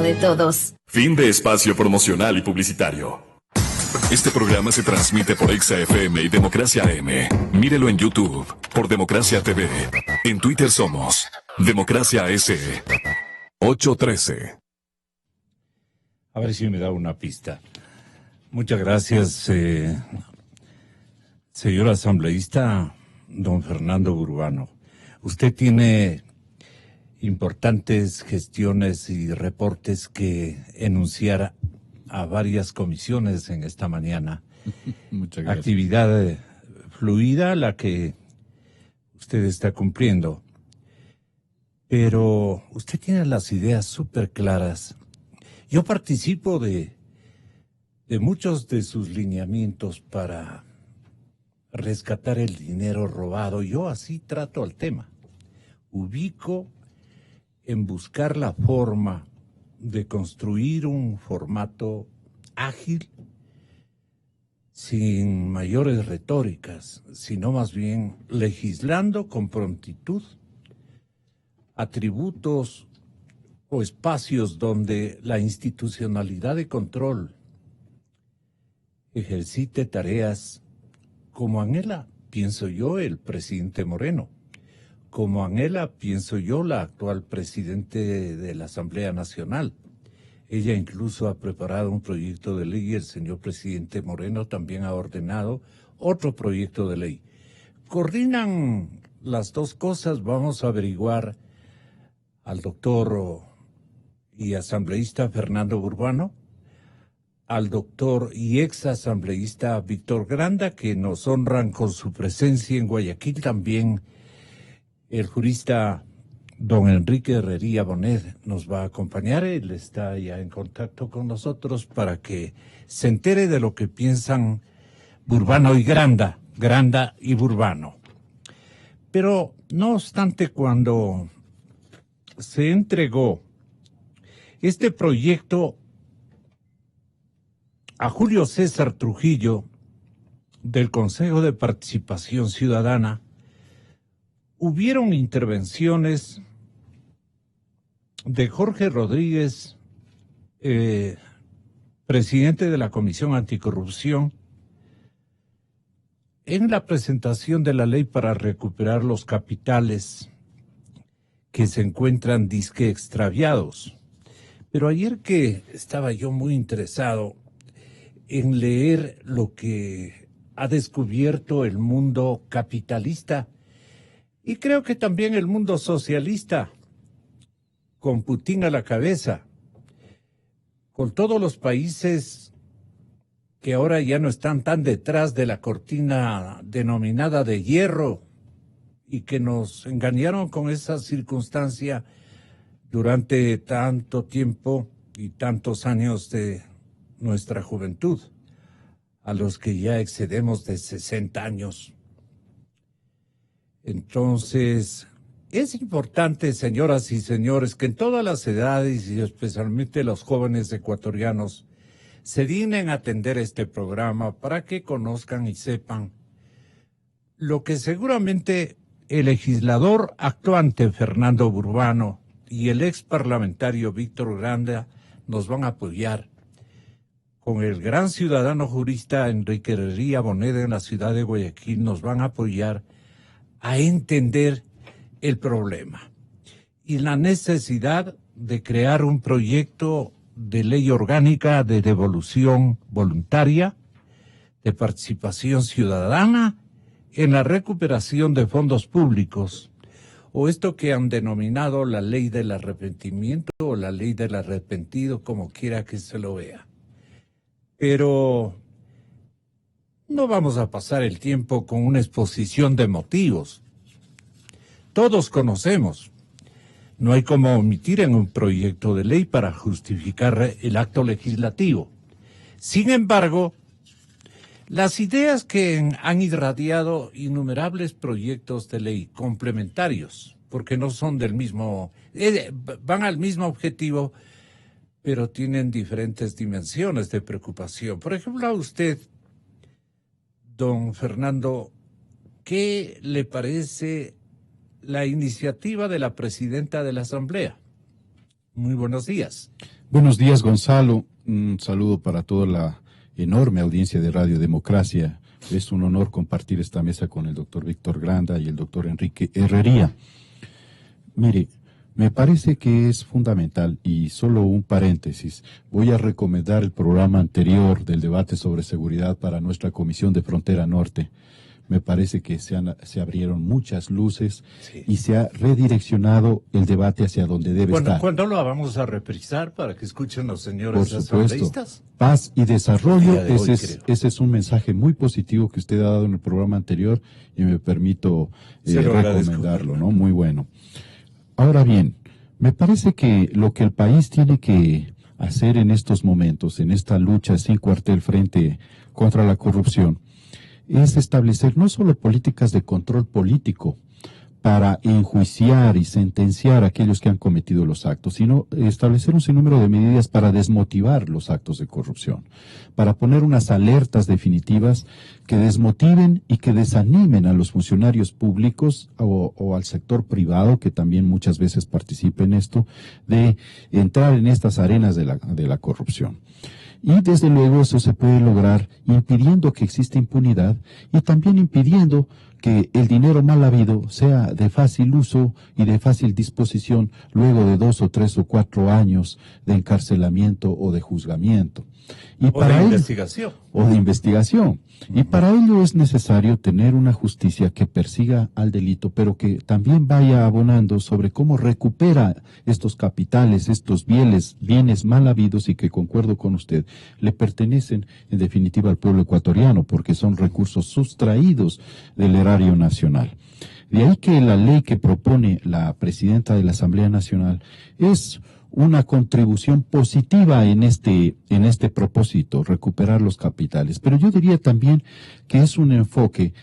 de todos. Fin de espacio promocional y publicitario. Este programa se transmite por Exa FM y Democracia AM. Mírelo en YouTube por Democracia TV. En Twitter somos Democracia S. 813. A ver si me da una pista. Muchas gracias, señor asambleísta don Fernando Burbano. Usted tiene importantes gestiones y reportes que enunciar a varias comisiones en esta mañana. Muchas gracias. Actividad fluida la que usted está cumpliendo. Pero usted tiene las ideas súper claras. Yo participo de muchos de sus lineamientos para rescatar el dinero robado. Yo así trato al tema. Ubico en buscar la forma de construir un formato ágil, sin mayores retóricas, sino más bien legislando con prontitud atributos o espacios donde la institucionalidad de control ejercite tareas como anhela, pienso yo, el presidente Moreno, como anhela, pienso yo, la actual presidente de la Asamblea Nacional. Ella incluso ha preparado un proyecto de ley y el señor presidente Moreno también ha ordenado otro proyecto de ley. ¿Coordinan las dos cosas? Vamos a averiguar al doctor y asambleísta Fernando Burbano, al doctor y ex asambleísta Víctor Granda, que nos honran con su presencia en Guayaquil, también el jurista don Enrique Herrería Bonet nos va a acompañar. Él está ya en contacto con nosotros para que se entere de lo que piensan Burbano y Granda y Burbano. Pero no obstante, cuando se entregó este proyecto a Julio César Trujillo del Consejo de Participación Ciudadana, hubieron intervenciones de Jorge Rodríguez, presidente de la Comisión Anticorrupción, en la presentación de la ley para recuperar los capitales que se encuentran disque extraviados. Pero ayer que estaba yo muy interesado en leer lo que ha descubierto el mundo capitalista, y creo que también el mundo socialista, con Putin a la cabeza, con todos los países que ahora ya no están tan detrás de la cortina denominada de hierro y que nos engañaron con esa circunstancia durante tanto tiempo y tantos años de nuestra juventud, a los que ya excedemos de 60 años. Entonces, es importante, señoras y señores, que en todas las edades y especialmente los jóvenes ecuatorianos se dignen a atender este programa para que conozcan y sepan lo que seguramente el legislador actuante Fernando Burbano y el ex parlamentario Víctor Granda nos van a apoyar. Con el gran ciudadano jurista Enrique Herrería Bonet en la ciudad de Guayaquil nos van a apoyar a entender el problema y la necesidad de crear un proyecto de ley orgánica de devolución voluntaria, de participación ciudadana en la recuperación de fondos públicos, o esto que han denominado la ley del arrepentimiento o la ley del arrepentido, como quiera que se lo vea. Pero no vamos a pasar el tiempo con una exposición de motivos. Todos conocemos. No hay como omitir en un proyecto de ley para justificar el acto legislativo. Sin embargo, las ideas que han irradiado innumerables proyectos de ley complementarios, porque no son del mismo, van al mismo objetivo, pero tienen diferentes dimensiones de preocupación. Por ejemplo, a usted, don Fernando, ¿qué le parece la iniciativa de la presidenta de la Asamblea, Muy buenos días. Buenos días, Gonzalo. Un saludo para toda la enorme audiencia de Radio Democracia. Es un honor compartir esta mesa con el doctor Víctor Granda y el doctor Enrique Herrería. Mire, me parece que es fundamental, y solo un paréntesis, voy a recomendar el programa anterior del debate sobre seguridad para nuestra Comisión de Frontera Norte. Me parece que se abrieron muchas luces y se ha redireccionado el debate hacia donde debe estar. ¿Cuándo lo vamos a reprisar para que escuchen los señores Por supuesto, asambleístas? paz y desarrollo, Ese ese es un mensaje muy positivo que usted ha dado en el programa anterior y me permito recomendarlo, ¿no? Muy bueno. Ahora bien, me parece que lo que el país tiene que hacer en estos momentos, en esta lucha sin cuartel frente contra la corrupción, es establecer no solo políticas de control político para enjuiciar y sentenciar a aquellos que han cometido los actos, sino establecer un sinnúmero de medidas para desmotivar los actos de corrupción, para poner unas alertas definitivas que desmotiven y que desanimen a los funcionarios públicos o al sector privado, que también muchas veces participa en esto, de entrar en estas arenas de la corrupción. Y desde luego eso se puede lograr impidiendo que exista impunidad y también impidiendo que el dinero mal habido sea de fácil uso y de fácil disposición luego de 2 o 3 o 4 años de encarcelamiento o de juzgamiento. Y para investigación. O de investigación. Y para ello es necesario tener una justicia que persiga al delito, pero que también vaya abonando sobre cómo recupera estos capitales, estos bienes mal habidos y que, concuerdo con usted, le pertenecen en definitiva al pueblo ecuatoriano, porque son recursos sustraídos del erario nacional. De ahí que la ley que propone la presidenta de la Asamblea Nacional es una contribución positiva en este propósito, recuperar los capitales. Pero yo diría también que es un enfoque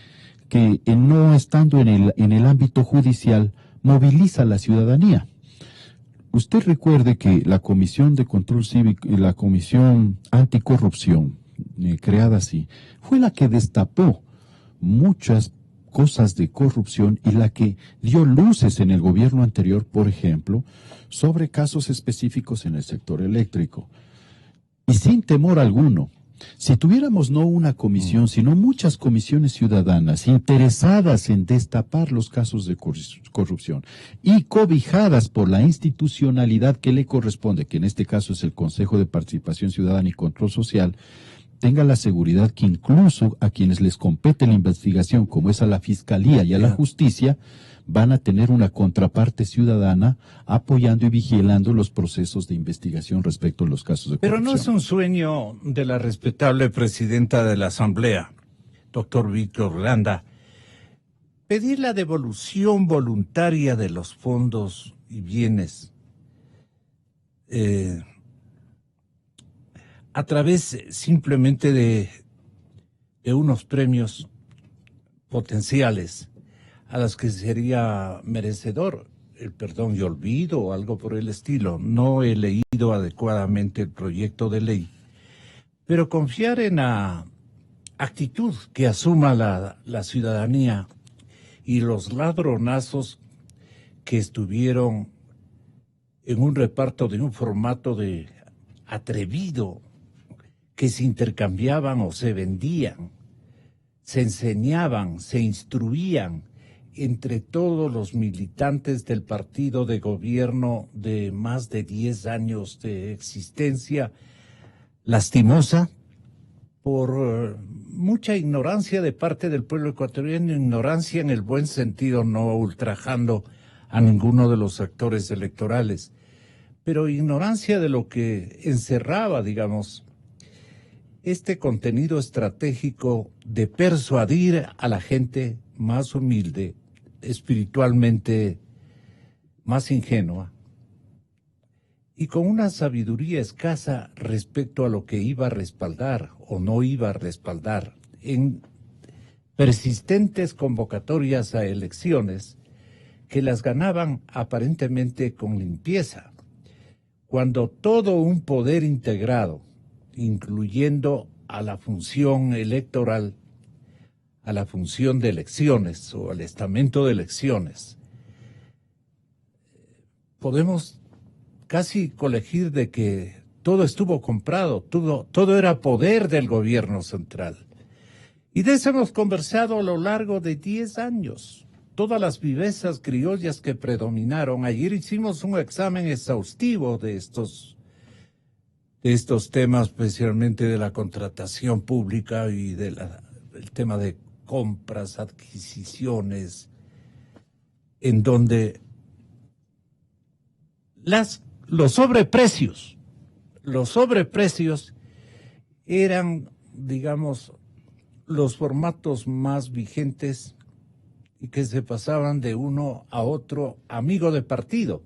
que, no estando en el ámbito judicial, moviliza a la ciudadanía. Usted recuerde que la Comisión de Control Cívico y la Comisión Anticorrupción, creada así, fue la que destapó muchas cosas de corrupción y la que dio luces en el gobierno anterior, por ejemplo, sobre casos específicos en el sector eléctrico. Y sin temor alguno, si tuviéramos no una comisión, sino muchas comisiones ciudadanas interesadas en destapar los casos de corrupción y cobijadas por la institucionalidad que le corresponde, que en este caso es el Consejo de Participación Ciudadana y Control Social, tenga la seguridad que incluso a quienes les compete la investigación, como es a la Fiscalía y a la Justicia, van a tener una contraparte ciudadana apoyando y vigilando los procesos de investigación respecto a los casos de corrupción. Pero no es un sueño de la respetable presidenta de la Asamblea, doctor Víctor Granda, pedir la devolución voluntaria de los fondos y bienes a través simplemente de unos premios potenciales a los que sería merecedor el perdón y olvido o algo por el estilo. No he leído adecuadamente el proyecto de ley, pero confiar en la actitud que asuma la ciudadanía y los ladronazos que estuvieron en un reparto de un formato de atrevido, que se intercambiaban o se vendían, se enseñaban, se instruían entre todos los militantes del partido de gobierno de más de 10 años de existencia, lastimosa por mucha ignorancia de parte del pueblo ecuatoriano, ignorancia en el buen sentido, no ultrajando a ninguno de los actores electorales, pero ignorancia de lo que encerraba, digamos, este contenido estratégico de persuadir a la gente más humilde, espiritualmente más ingenua, y con una sabiduría escasa respecto a lo que iba a respaldar o no iba a respaldar en persistentes convocatorias a elecciones que las ganaban aparentemente con limpieza, cuando todo un poder integrado, incluyendo a la función electoral, a la función de elecciones o al estamento de elecciones, podemos casi colegir de que todo estuvo comprado, todo era poder del gobierno central. Y de eso hemos conversado a lo largo de 10 años. Todas las vivezas criollas que predominaron. Ayer hicimos un examen exhaustivo de estos temas, especialmente de la contratación pública y del tema de compras, adquisiciones, en donde los sobreprecios eran, digamos, los formatos más vigentes y que se pasaban de uno a otro, amigo de partido,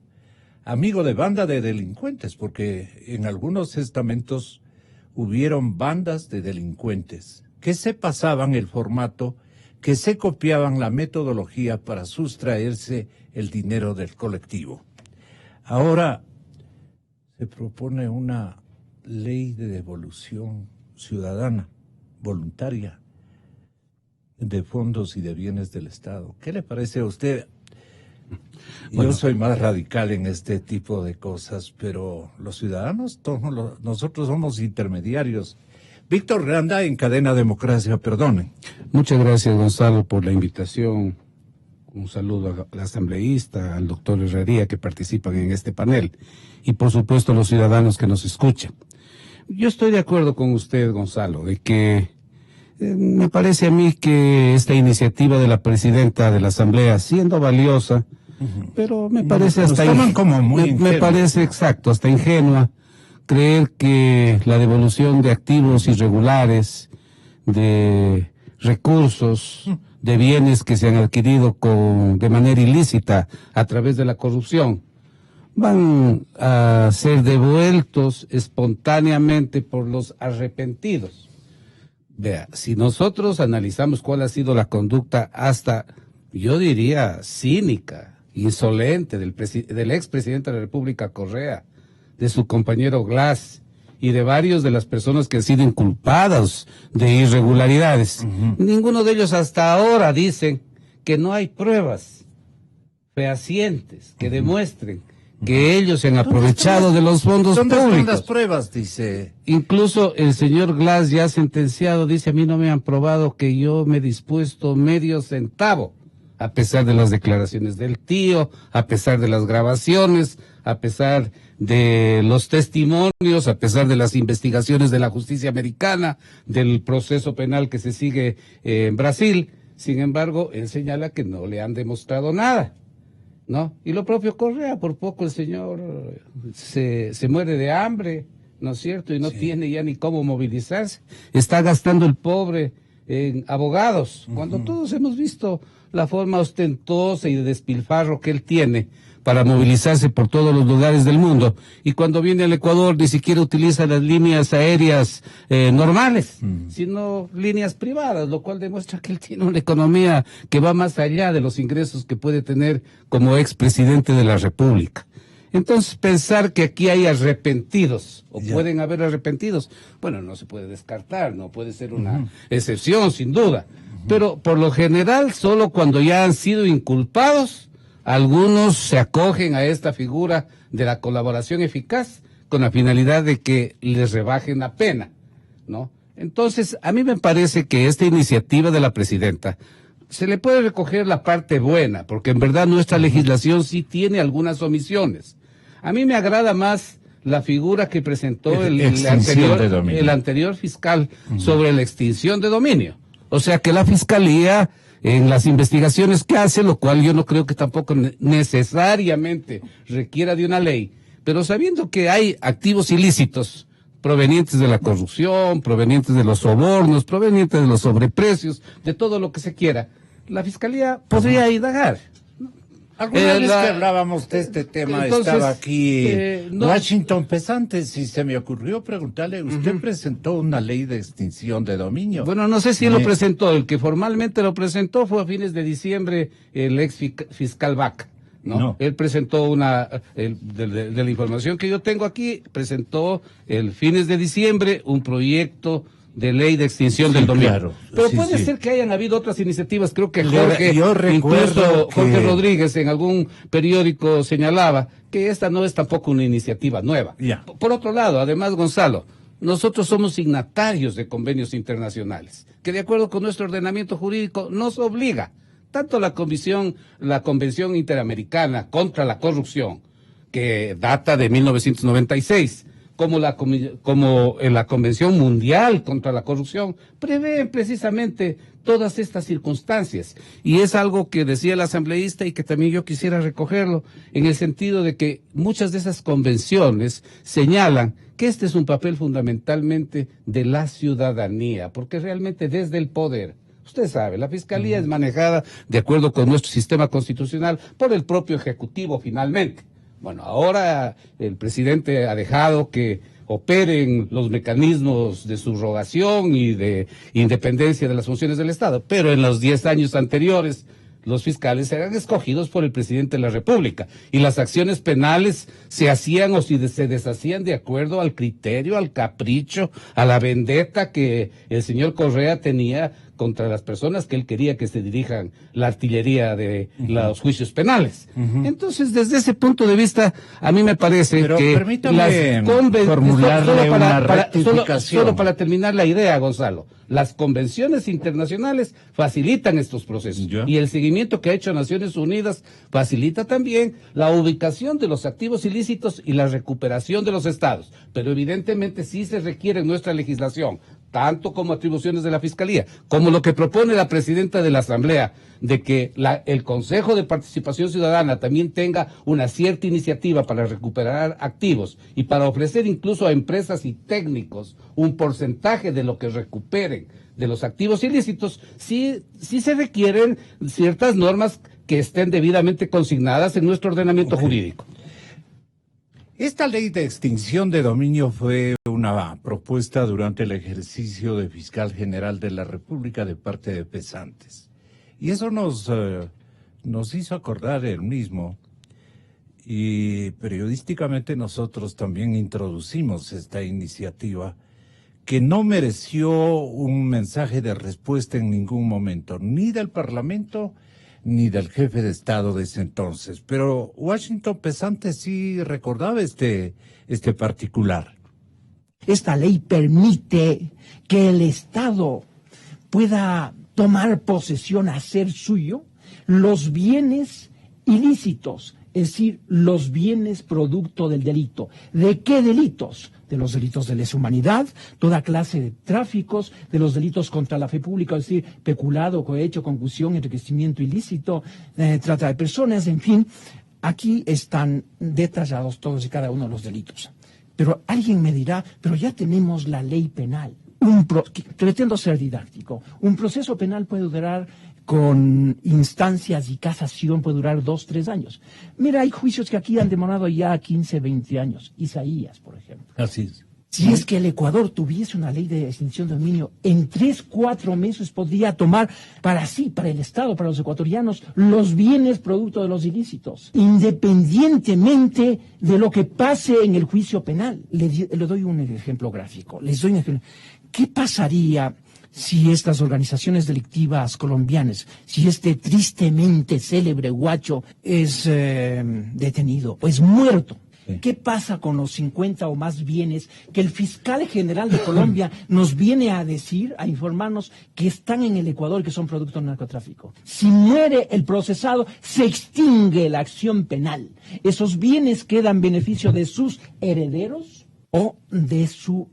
amigo de banda de delincuentes, porque en algunos estamentos hubieron bandas de delincuentes que se pasaban el formato, que se copiaban la metodología para sustraerse el dinero del colectivo. Ahora se propone una ley de devolución ciudadana, voluntaria, de fondos y de bienes del Estado. ¿Qué le parece a usted? Bueno, yo soy más radical en este tipo de cosas, pero los ciudadanos, nosotros somos intermediarios. Víctor Granda, en Cadena Democracia, perdone. Muchas gracias, Gonzalo, por la invitación. Un saludo al asambleísta, al doctor Herrería, que participan en este panel, y por supuesto a los ciudadanos que nos escuchan. Yo estoy de acuerdo con usted, Gonzalo, de que me parece a mí que esta iniciativa de la presidenta de la Asamblea, siendo valiosa, pero me parece me parece exacto, hasta ingenua, creer que la devolución de activos irregulares, de recursos, de bienes que se han adquirido de manera ilícita a través de la corrupción, van a ser devueltos espontáneamente por los arrepentidos. Vea, si nosotros analizamos cuál ha sido la conducta hasta, yo diría, cínica, insolente del expresidente de la República, Correa, de su compañero Glass y de varios de las personas que han sido inculpadas de irregularidades, ninguno de ellos hasta ahora dicen que no hay pruebas fehacientes que demuestren que ellos se han aprovechado de los fondos públicos. ¿Dónde están las pruebas? Dice. Incluso el señor Glass, ya sentenciado, dice: a mí no me han probado que yo me he dispuesto medio centavo, a pesar de las declaraciones del tío, a pesar de las grabaciones, a pesar de los testimonios, a pesar de las investigaciones de la justicia americana, del proceso penal que se sigue en Brasil. Sin embargo, él señala que no le han demostrado nada, ¿no? Y lo propio Correa, por poco el señor se muere de hambre, ¿no es cierto? Y no tiene ya ni cómo movilizarse. Está gastando el pobre en abogados, cuando todos hemos visto la forma ostentosa y de despilfarro que él tiene para movilizarse por todos los lugares del mundo. Y cuando viene al Ecuador ni siquiera utiliza las líneas aéreas normales, sino líneas privadas, lo cual demuestra que él tiene una economía que va más allá de los ingresos que puede tener como expresidente de la República. Entonces, pensar que aquí hay arrepentidos, o pueden haber arrepentidos, bueno, no se puede descartar, no puede ser una excepción, sin duda. Pero, por lo general, solo cuando ya han sido inculpados, algunos se acogen a esta figura de la colaboración eficaz con la finalidad de que les rebajen la pena, ¿no? Entonces, a mí me parece que esta iniciativa de la presidenta se le puede recoger la parte buena, porque en verdad nuestra legislación sí tiene algunas omisiones. A mí me agrada más la figura que presentó el anterior fiscal sobre la extinción de dominio. O sea que la Fiscalía, en las investigaciones que hace, lo cual yo no creo que tampoco necesariamente requiera de una ley, pero sabiendo que hay activos ilícitos provenientes de la corrupción, provenientes de los sobornos, provenientes de los sobreprecios, de todo lo que se quiera, la Fiscalía podría indagar. Alguna vez que hablábamos de este tema, entonces, estaba aquí Washington Pesante, si se me ocurrió preguntarle, usted presentó una ley de extinción de dominio. Bueno, no sé si lo presentó, el que formalmente lo presentó fue a fines de diciembre el ex fiscal Vaca, ¿no? Él presentó de la información que yo tengo aquí, presentó el fines de diciembre un proyecto de ley de extinción del dominio. Claro. Pero Sí, puede sí. ser que hayan habido otras iniciativas. Creo que Yo recuerdo incluso Jorge que- Rodríguez en algún periódico señalaba que esta no es tampoco una iniciativa nueva. Ya. Por otro lado, además, Gonzalo, nosotros somos signatarios de convenios internacionales, que de acuerdo con nuestro ordenamiento jurídico nos obliga, tanto la Convención Interamericana contra la Corrupción, que data de 1996, como la Convención Mundial contra la Corrupción, prevén precisamente todas estas circunstancias. Y es algo que decía el asambleísta y que también yo quisiera recogerlo, en el sentido de que muchas de esas convenciones señalan que este es un papel fundamentalmente de la ciudadanía, porque realmente desde el poder, usted sabe, la Fiscalía es manejada de acuerdo con nuestro sistema constitucional por el propio Ejecutivo finalmente. Bueno, ahora el presidente ha dejado que operen los mecanismos de subrogación y de independencia de las funciones del Estado, pero en los 10 años anteriores los fiscales eran escogidos por el presidente de la República y las acciones penales se hacían o se deshacían de acuerdo al criterio, al capricho, a la vendetta que el señor Correa tenía contra las personas que él quería que se dirijan la artillería de los juicios penales. Entonces, desde ese punto de vista, a mí me parece Pero que permítame formularle solo una rectificación. solo para terminar la idea, Gonzalo, las convenciones internacionales facilitan estos procesos Ya. y el seguimiento que ha hecho Naciones Unidas facilita también la ubicación de los activos ilícitos y la recuperación de los estados, pero evidentemente sí se requiere en nuestra legislación, tanto como atribuciones de la Fiscalía, como lo que propone la presidenta de la Asamblea, de que el Consejo de Participación Ciudadana también tenga una cierta iniciativa para recuperar activos y para ofrecer incluso a empresas y técnicos un porcentaje de lo que recuperen de los activos ilícitos, sí se requieren ciertas normas que estén debidamente consignadas en nuestro ordenamiento jurídico. Esta ley de extinción de dominio fue una propuesta durante el ejercicio de fiscal general de la República de parte de Pesantes. Y eso nos hizo acordar el mismo. Y periodísticamente nosotros también introducimos esta iniciativa que no mereció un mensaje de respuesta en ningún momento, ni del Parlamento ni del jefe de Estado de ese entonces. Pero Washington Pesante sí recordaba este particular. Esta ley permite que el Estado pueda tomar posesión, hacer suyo, los bienes ilícitos, es decir, los bienes producto del delito. ¿De qué delitos? De los delitos de lesa humanidad, toda clase de tráficos, de los delitos contra la fe pública, es decir, peculado, cohecho, concusión, enriquecimiento ilícito, trata de personas, en fin. Aquí están detallados todos y cada uno de los delitos. Pero alguien me dirá, pero ya tenemos la ley penal. Pretendo ser didáctico. Un proceso penal puede durar, con instancias y casación, puede durar 2, 3 años. Mira, hay juicios que aquí han demorado ya 15, 20 años. Isaías, por ejemplo. Así es. Si es que el Ecuador tuviese una ley de extinción de dominio, en 3, 4 meses podría tomar para sí, para el Estado, para los ecuatorianos, los bienes producto de los ilícitos, independientemente de lo que pase en el juicio penal. Le doy un ejemplo gráfico. ¿Qué pasaría si estas organizaciones delictivas colombianas, si este tristemente célebre guacho es detenido o es muerto? ¿Qué pasa con los 50 o más bienes que el fiscal general de Colombia nos viene a decir, a informarnos que están en el Ecuador, que son producto del narcotráfico? Si muere el procesado, se extingue la acción penal. Esos bienes quedan en beneficio de sus herederos o de su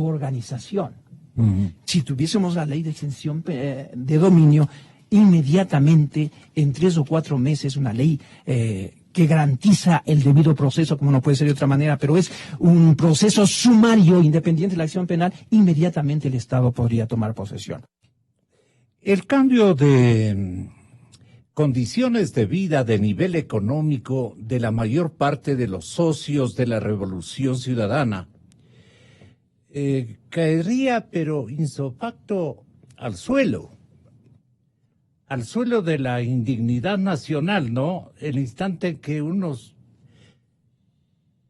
organización. Si tuviésemos la ley de extinción de dominio, inmediatamente, en 3 o 4 meses, una ley que garantiza el debido proceso, como no puede ser de otra manera, pero es un proceso sumario, independiente de la acción penal, inmediatamente el Estado podría tomar posesión. El cambio de condiciones de vida, de nivel económico de la mayor parte de los socios de la Revolución Ciudadana caería, pero insofacto, al suelo de la indignidad nacional, ¿no? El instante en que unos,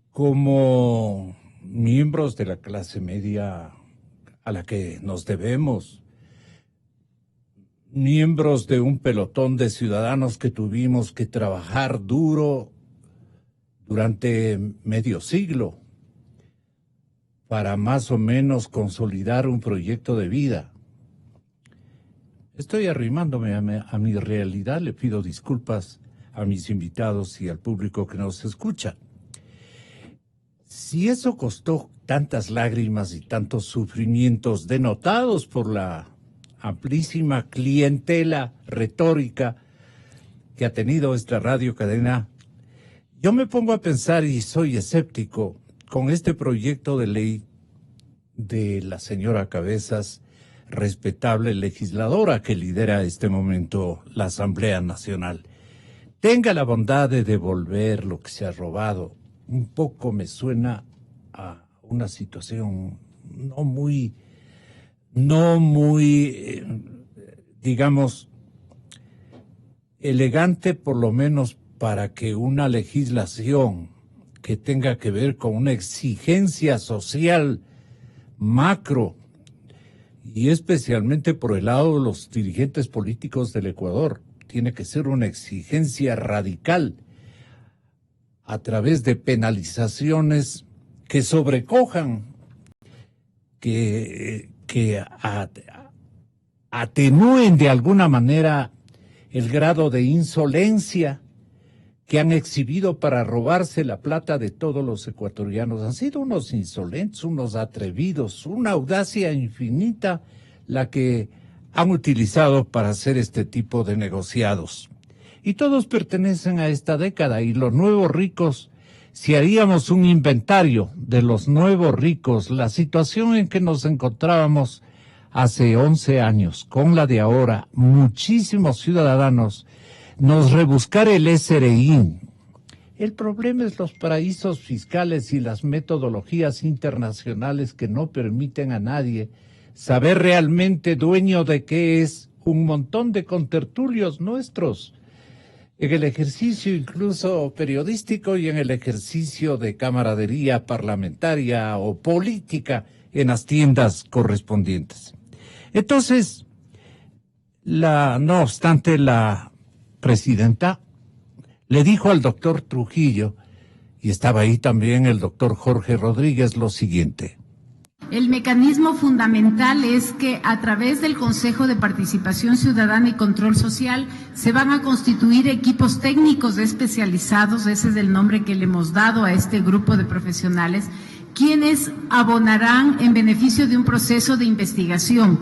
como miembros de la clase media a la que nos debemos, miembros de un pelotón de ciudadanos que tuvimos que trabajar duro durante medio siglo para más o menos consolidar un proyecto de vida. Estoy arrimándome a mi realidad, le pido disculpas a mis invitados y al público que nos escucha. Si eso costó tantas lágrimas y tantos sufrimientos denotados por la amplísima clientela retórica que ha tenido esta radiocadena, yo me pongo a pensar y soy escéptico con este proyecto de ley de la señora Cabezas, respetable legisladora que lidera este momento la Asamblea Nacional. Tenga la bondad de devolver lo que se ha robado. Un poco me suena a una situación no muy, digamos, elegante, por lo menos para que una legislación que tenga que ver con una exigencia social macro, y especialmente por el lado de los dirigentes políticos del Ecuador, tiene que ser una exigencia radical a través de penalizaciones que sobrecojan, que atenúen de alguna manera el grado de insolencia que han exhibido para robarse la plata de todos los ecuatorianos. Han sido unos insolentes, unos atrevidos, una audacia infinita la que han utilizado para hacer este tipo de negociados. Y todos pertenecen a esta década, y los nuevos ricos, si haríamos un inventario de los nuevos ricos, la situación en que nos encontrábamos hace 11 años, con la de ahora, muchísimos ciudadanos, nos rebuscar el SRI. El problema es los paraísos fiscales y las metodologías internacionales que no permiten a nadie saber realmente dueño de qué es un montón de contertulios nuestros, en el ejercicio incluso periodístico y en el ejercicio de camaradería parlamentaria o política en las tiendas correspondientes. Entonces, no obstante, la presidenta le dijo al doctor Trujillo, y estaba ahí también el doctor Jorge Rodríguez, lo siguiente. El mecanismo fundamental es que a través del Consejo de Participación Ciudadana y Control Social se van a constituir equipos técnicos especializados, ese es el nombre que le hemos dado a este grupo de profesionales, quienes abonarán en beneficio de un proceso de investigación.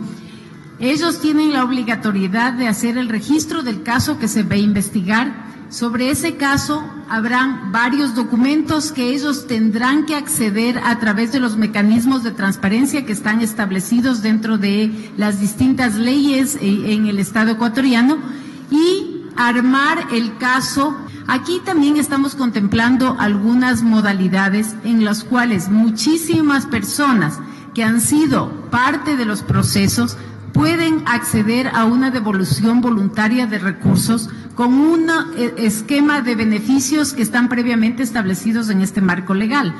Ellos tienen la obligatoriedad de hacer el registro del caso que se va a investigar. Sobre ese caso habrán varios documentos que ellos tendrán que acceder a través de los mecanismos de transparencia que están establecidos dentro de las distintas leyes en el Estado ecuatoriano y armar el caso. Aquí también estamos contemplando algunas modalidades en las cuales muchísimas personas que han sido parte de los procesos pueden acceder a una devolución voluntaria de recursos con un esquema de beneficios que están previamente establecidos en este marco legal.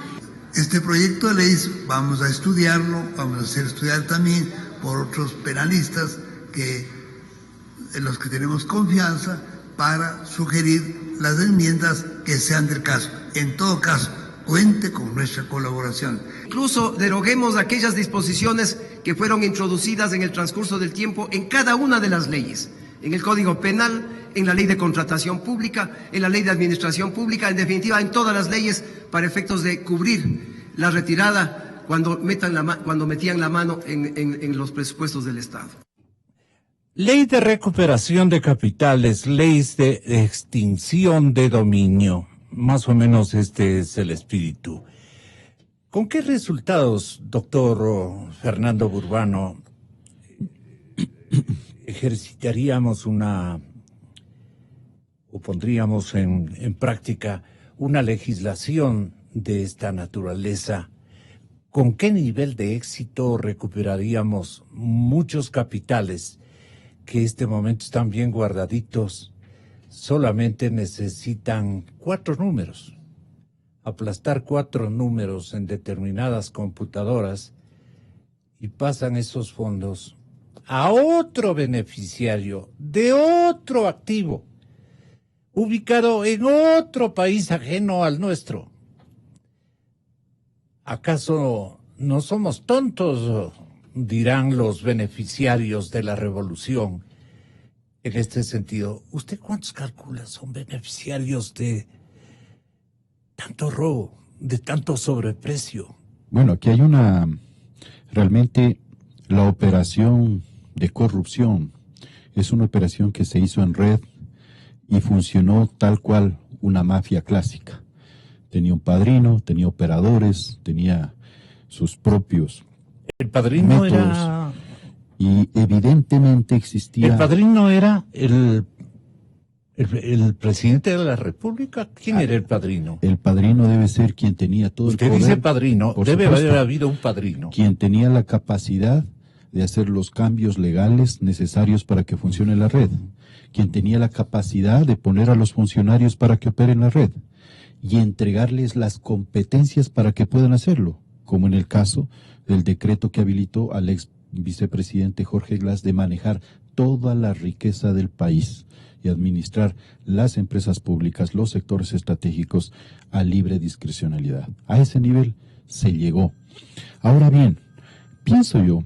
Este proyecto de ley vamos a estudiarlo, vamos a hacer estudiar también por otros penalistas en los que tenemos confianza para sugerir las enmiendas que sean del caso. En todo caso, cuente con nuestra colaboración. Incluso deroguemos aquellas disposiciones que fueron introducidas en el transcurso del tiempo en cada una de las leyes, en el Código Penal, en la Ley de Contratación Pública, en la Ley de Administración Pública, en definitiva en todas las leyes para efectos de cubrir la retirada cuando metían la mano en los presupuestos del Estado. Ley de recuperación de capitales, leyes de extinción de dominio. Más o menos este es el espíritu. ¿Con qué resultados, doctor Fernando Burbano, ejercitaríamos o pondríamos en práctica una legislación de esta naturaleza? ¿Con qué nivel de éxito recuperaríamos muchos capitales que este momento están bien guardaditos? Solamente necesitan 4 números. Aplastar 4 números en determinadas computadoras y pasan esos fondos a otro beneficiario de otro activo, ubicado en otro país ajeno al nuestro. ¿Acaso no somos tontos?, dirán los beneficiarios de la revolución. En este sentido, ¿usted cuántos calcula son beneficiarios de tanto robo, de tanto sobreprecio? Bueno, aquí hay realmente la operación de corrupción es una operación que se hizo en red y funcionó tal cual una mafia clásica. Tenía un padrino, tenía operadores, tenía sus propios el padrino métodos, era... y evidentemente existía... ¿El padrino era el presidente de la República? ¿Quién era el padrino? El padrino debe ser quien tenía todo el poder. Usted dice padrino, debe supuesto, haber habido un padrino. Quien tenía la capacidad de hacer los cambios legales necesarios para que funcione la red. Quien tenía la capacidad de poner a los funcionarios para que operen la red y entregarles las competencias para que puedan hacerlo, como en el caso del decreto que habilitó al ex vicepresidente Jorge Glass de manejar toda la riqueza del país y administrar las empresas públicas, los sectores estratégicos a libre discrecionalidad. A ese nivel se llegó. Ahora bien, pienso yo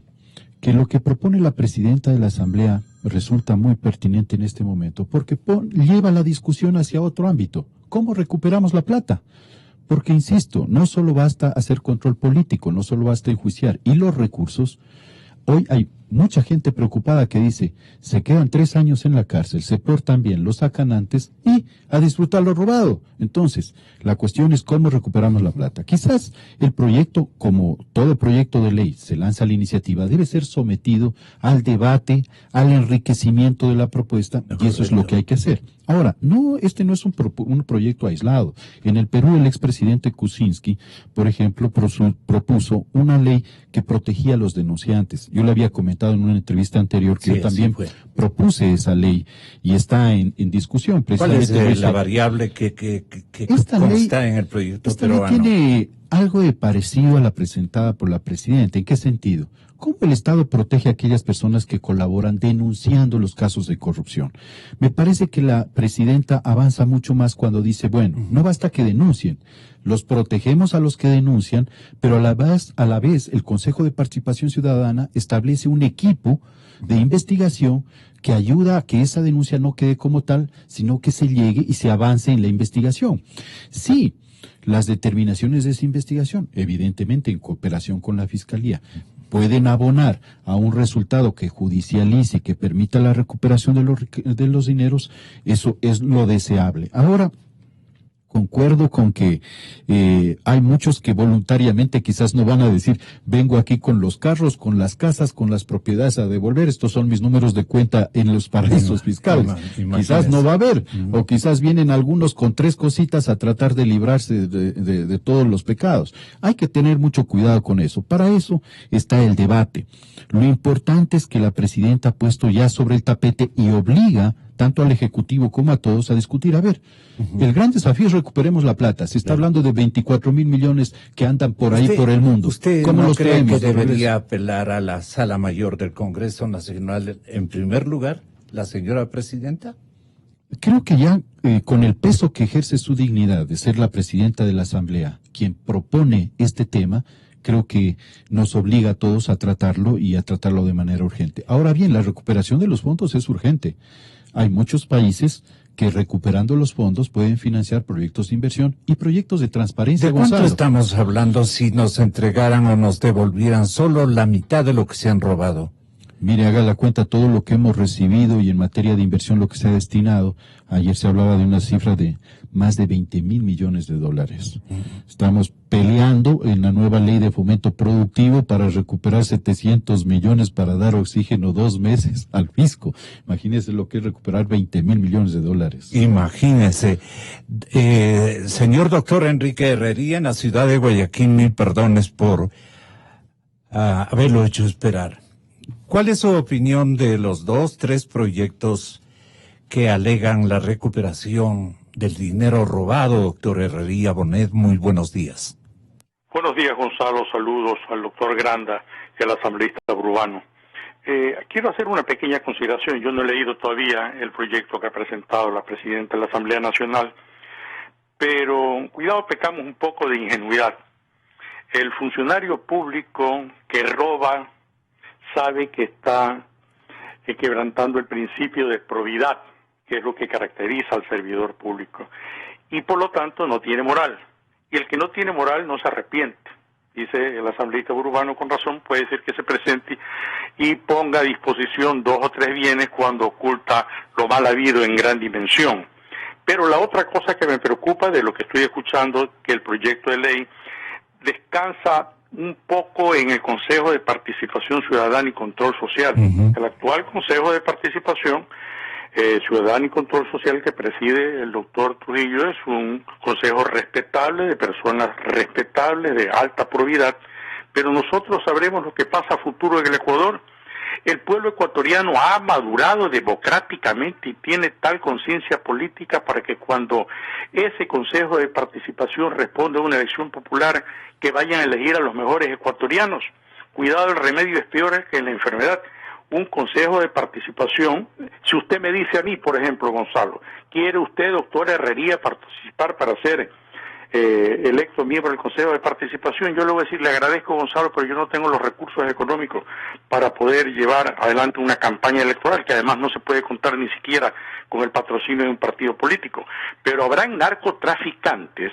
que lo que propone la presidenta de la Asamblea resulta muy pertinente en este momento, porque lleva la discusión hacia otro ámbito. ¿Cómo recuperamos la plata? Porque, insisto, no solo basta hacer control político, no solo basta enjuiciar, y los recursos. Hoy hay mucha gente preocupada que dice, se quedan 3 años en la cárcel, se portan bien, lo sacan antes y a disfrutar lo robado. Entonces, la cuestión es cómo recuperamos la plata. Quizás el proyecto, como todo proyecto de ley, se lanza la iniciativa, debe ser sometido al debate, al enriquecimiento de la propuesta, y eso es lo que hay que hacer. Ahora, este no es un proyecto aislado. En el Perú, el expresidente Kuczynski, por ejemplo, propuso una ley que protegía a los denunciantes. Yo le había comentado en una entrevista anterior que yo también propuse esa ley y está en discusión. ¿Cuál es la variable que consta en el proyecto peruano? Esta ley tiene algo de parecido a la presentada por la presidenta. ¿En qué sentido? ¿Cómo el Estado protege a aquellas personas que colaboran denunciando los casos de corrupción? Me parece que la presidenta avanza mucho más cuando dice, bueno, no basta que denuncien, los protegemos a los que denuncian, pero a la vez el Consejo de Participación Ciudadana establece un equipo de investigación que ayuda a que esa denuncia no quede como tal, sino que se llegue y se avance en la investigación. Sí, las determinaciones de esa investigación, evidentemente en cooperación con la Fiscalía, pueden abonar a un resultado que judicialice y que permita la recuperación de los dineros, eso es lo deseable. Ahora, concuerdo con que hay muchos que voluntariamente quizás no van a decir, vengo aquí con los carros, con las casas, con las propiedades a devolver, estos son mis números de cuenta en los paraísos fiscales. Quizás no va a haber, o quizás vienen algunos con 3 cositas a tratar de librarse de todos los pecados. Hay que tener mucho cuidado con eso. Para eso está el debate. Lo importante es que la presidenta ha puesto ya sobre el tapete y obliga tanto al Ejecutivo como a todos a discutir. A ver, el gran desafío es recuperemos la plata. Se está hablando de 24.000 millones que andan por ahí, por el mundo. ¿Usted ¿Cómo no los cree traemos? que debería apelar a la Sala Mayor del Congreso Nacional en primer lugar, la señora presidenta? Creo que ya con el peso que ejerce su dignidad de ser la presidenta de la Asamblea, quien propone este tema, creo que nos obliga a todos a tratarlo y a tratarlo de manera urgente. Ahora bien, la recuperación de los fondos es urgente. Hay muchos países que recuperando los fondos pueden financiar proyectos de inversión y proyectos de transparencia. ¿De cuánto Gonzalo? estamos hablando si nos entregaran o nos devolvieran solo la mitad de lo que se han robado? Mire, haga la cuenta todo lo que hemos recibido y en materia de inversión lo que se ha destinado. Ayer se hablaba de una cifra de más de 20.000 millones de dólares. Estamos peleando en la nueva ley de fomento productivo para recuperar 700 millones para dar oxígeno 2 meses al fisco. Imagínese lo que es recuperar 20.000 millones de dólares. Imagínese. Señor doctor Enrique Herrería, en la ciudad de Guayaquil, 1000 perdones por haberlo hecho esperar. ¿Cuál es su opinión de los 3 proyectos que alegan la recuperación del dinero robado, doctor Herrería Bonet? Muy buenos días. Buenos días, Gonzalo. Saludos al doctor Granda y al asambleísta Urbano. Quiero hacer una pequeña consideración. Yo no he leído todavía el proyecto que ha presentado la presidenta de la Asamblea Nacional, pero cuidado, pecamos un poco de ingenuidad. El funcionario público que roba sabe que está quebrantando el principio de probidad, que es lo que caracteriza al servidor público, y por lo tanto no tiene moral. Y el que no tiene moral no se arrepiente. Dice el asambleísta Urbano con razón, puede ser que se presente y ponga a disposición 2 o 3 bienes cuando oculta lo mal habido en gran dimensión. Pero la otra cosa que me preocupa de lo que estoy escuchando, que el proyecto de ley descansa un poco en el Consejo de Participación Ciudadana y Control Social. El actual Consejo de Participación Ciudadana y Control Social que preside el doctor Trujillo es un consejo respetable, de personas respetables, de alta probidad, pero nosotros sabremos lo que pasa a futuro en el Ecuador. El pueblo ecuatoriano ha madurado democráticamente y tiene tal conciencia política para que cuando ese Consejo de Participación responda a una elección popular, que vayan a elegir a los mejores ecuatorianos. Cuidado, el remedio es peor que la enfermedad. Un Consejo de Participación, si usted me dice a mí, por ejemplo, Gonzalo, ¿quiere usted, doctor Herrería, participar para ser electo miembro del Consejo de Participación? Yo le voy a decir, le agradezco, Gonzalo, pero yo no tengo los recursos económicos para poder llevar adelante una campaña electoral, que además no se puede contar ni siquiera con el patrocinio de un partido político. Pero habrán narcotraficantes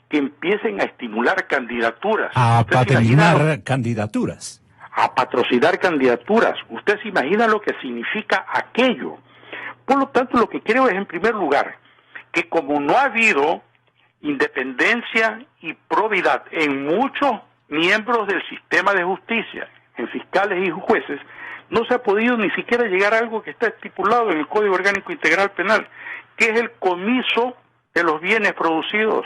que empiecen a estimular candidaturas. A patrocinar candidaturas. A patrocinar candidaturas. Usted se imagina lo que significa aquello. Por lo tanto, lo que creo es, en primer lugar, que como no ha habido independencia y probidad en muchos miembros del sistema de justicia, en fiscales y jueces, no se ha podido ni siquiera llegar a algo que está estipulado en el Código Orgánico Integral Penal, que es el comiso de los bienes producidos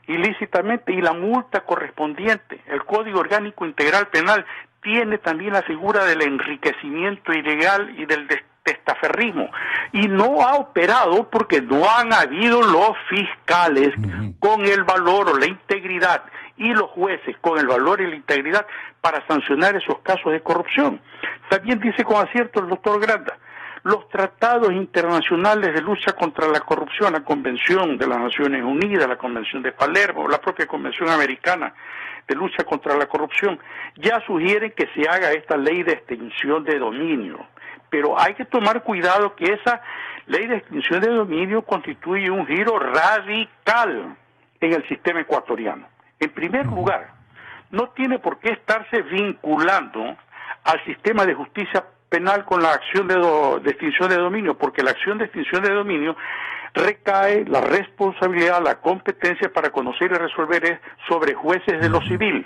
ilícitamente y la multa correspondiente. El Código Orgánico Integral Penal tiene también la figura del enriquecimiento ilegal y del testaferrismo, y no ha operado porque no han habido los fiscales con el valor o la integridad y los jueces con el valor y la integridad para sancionar esos casos de corrupción. También dice con acierto el doctor Granda, los tratados internacionales de lucha contra la corrupción, la Convención de las Naciones Unidas, la Convención de Palermo, la propia Convención Americana de lucha contra la corrupción, ya sugieren que se haga esta ley de extinción de dominio. Pero hay que tomar cuidado que esa ley de extinción de dominio constituye un giro radical en el sistema ecuatoriano. En primer lugar, no tiene por qué estarse vinculando al sistema de justicia penal con la acción de extinción de dominio, porque la acción de extinción de dominio recae la responsabilidad, la competencia para conocer y resolver sobre jueces de lo civil,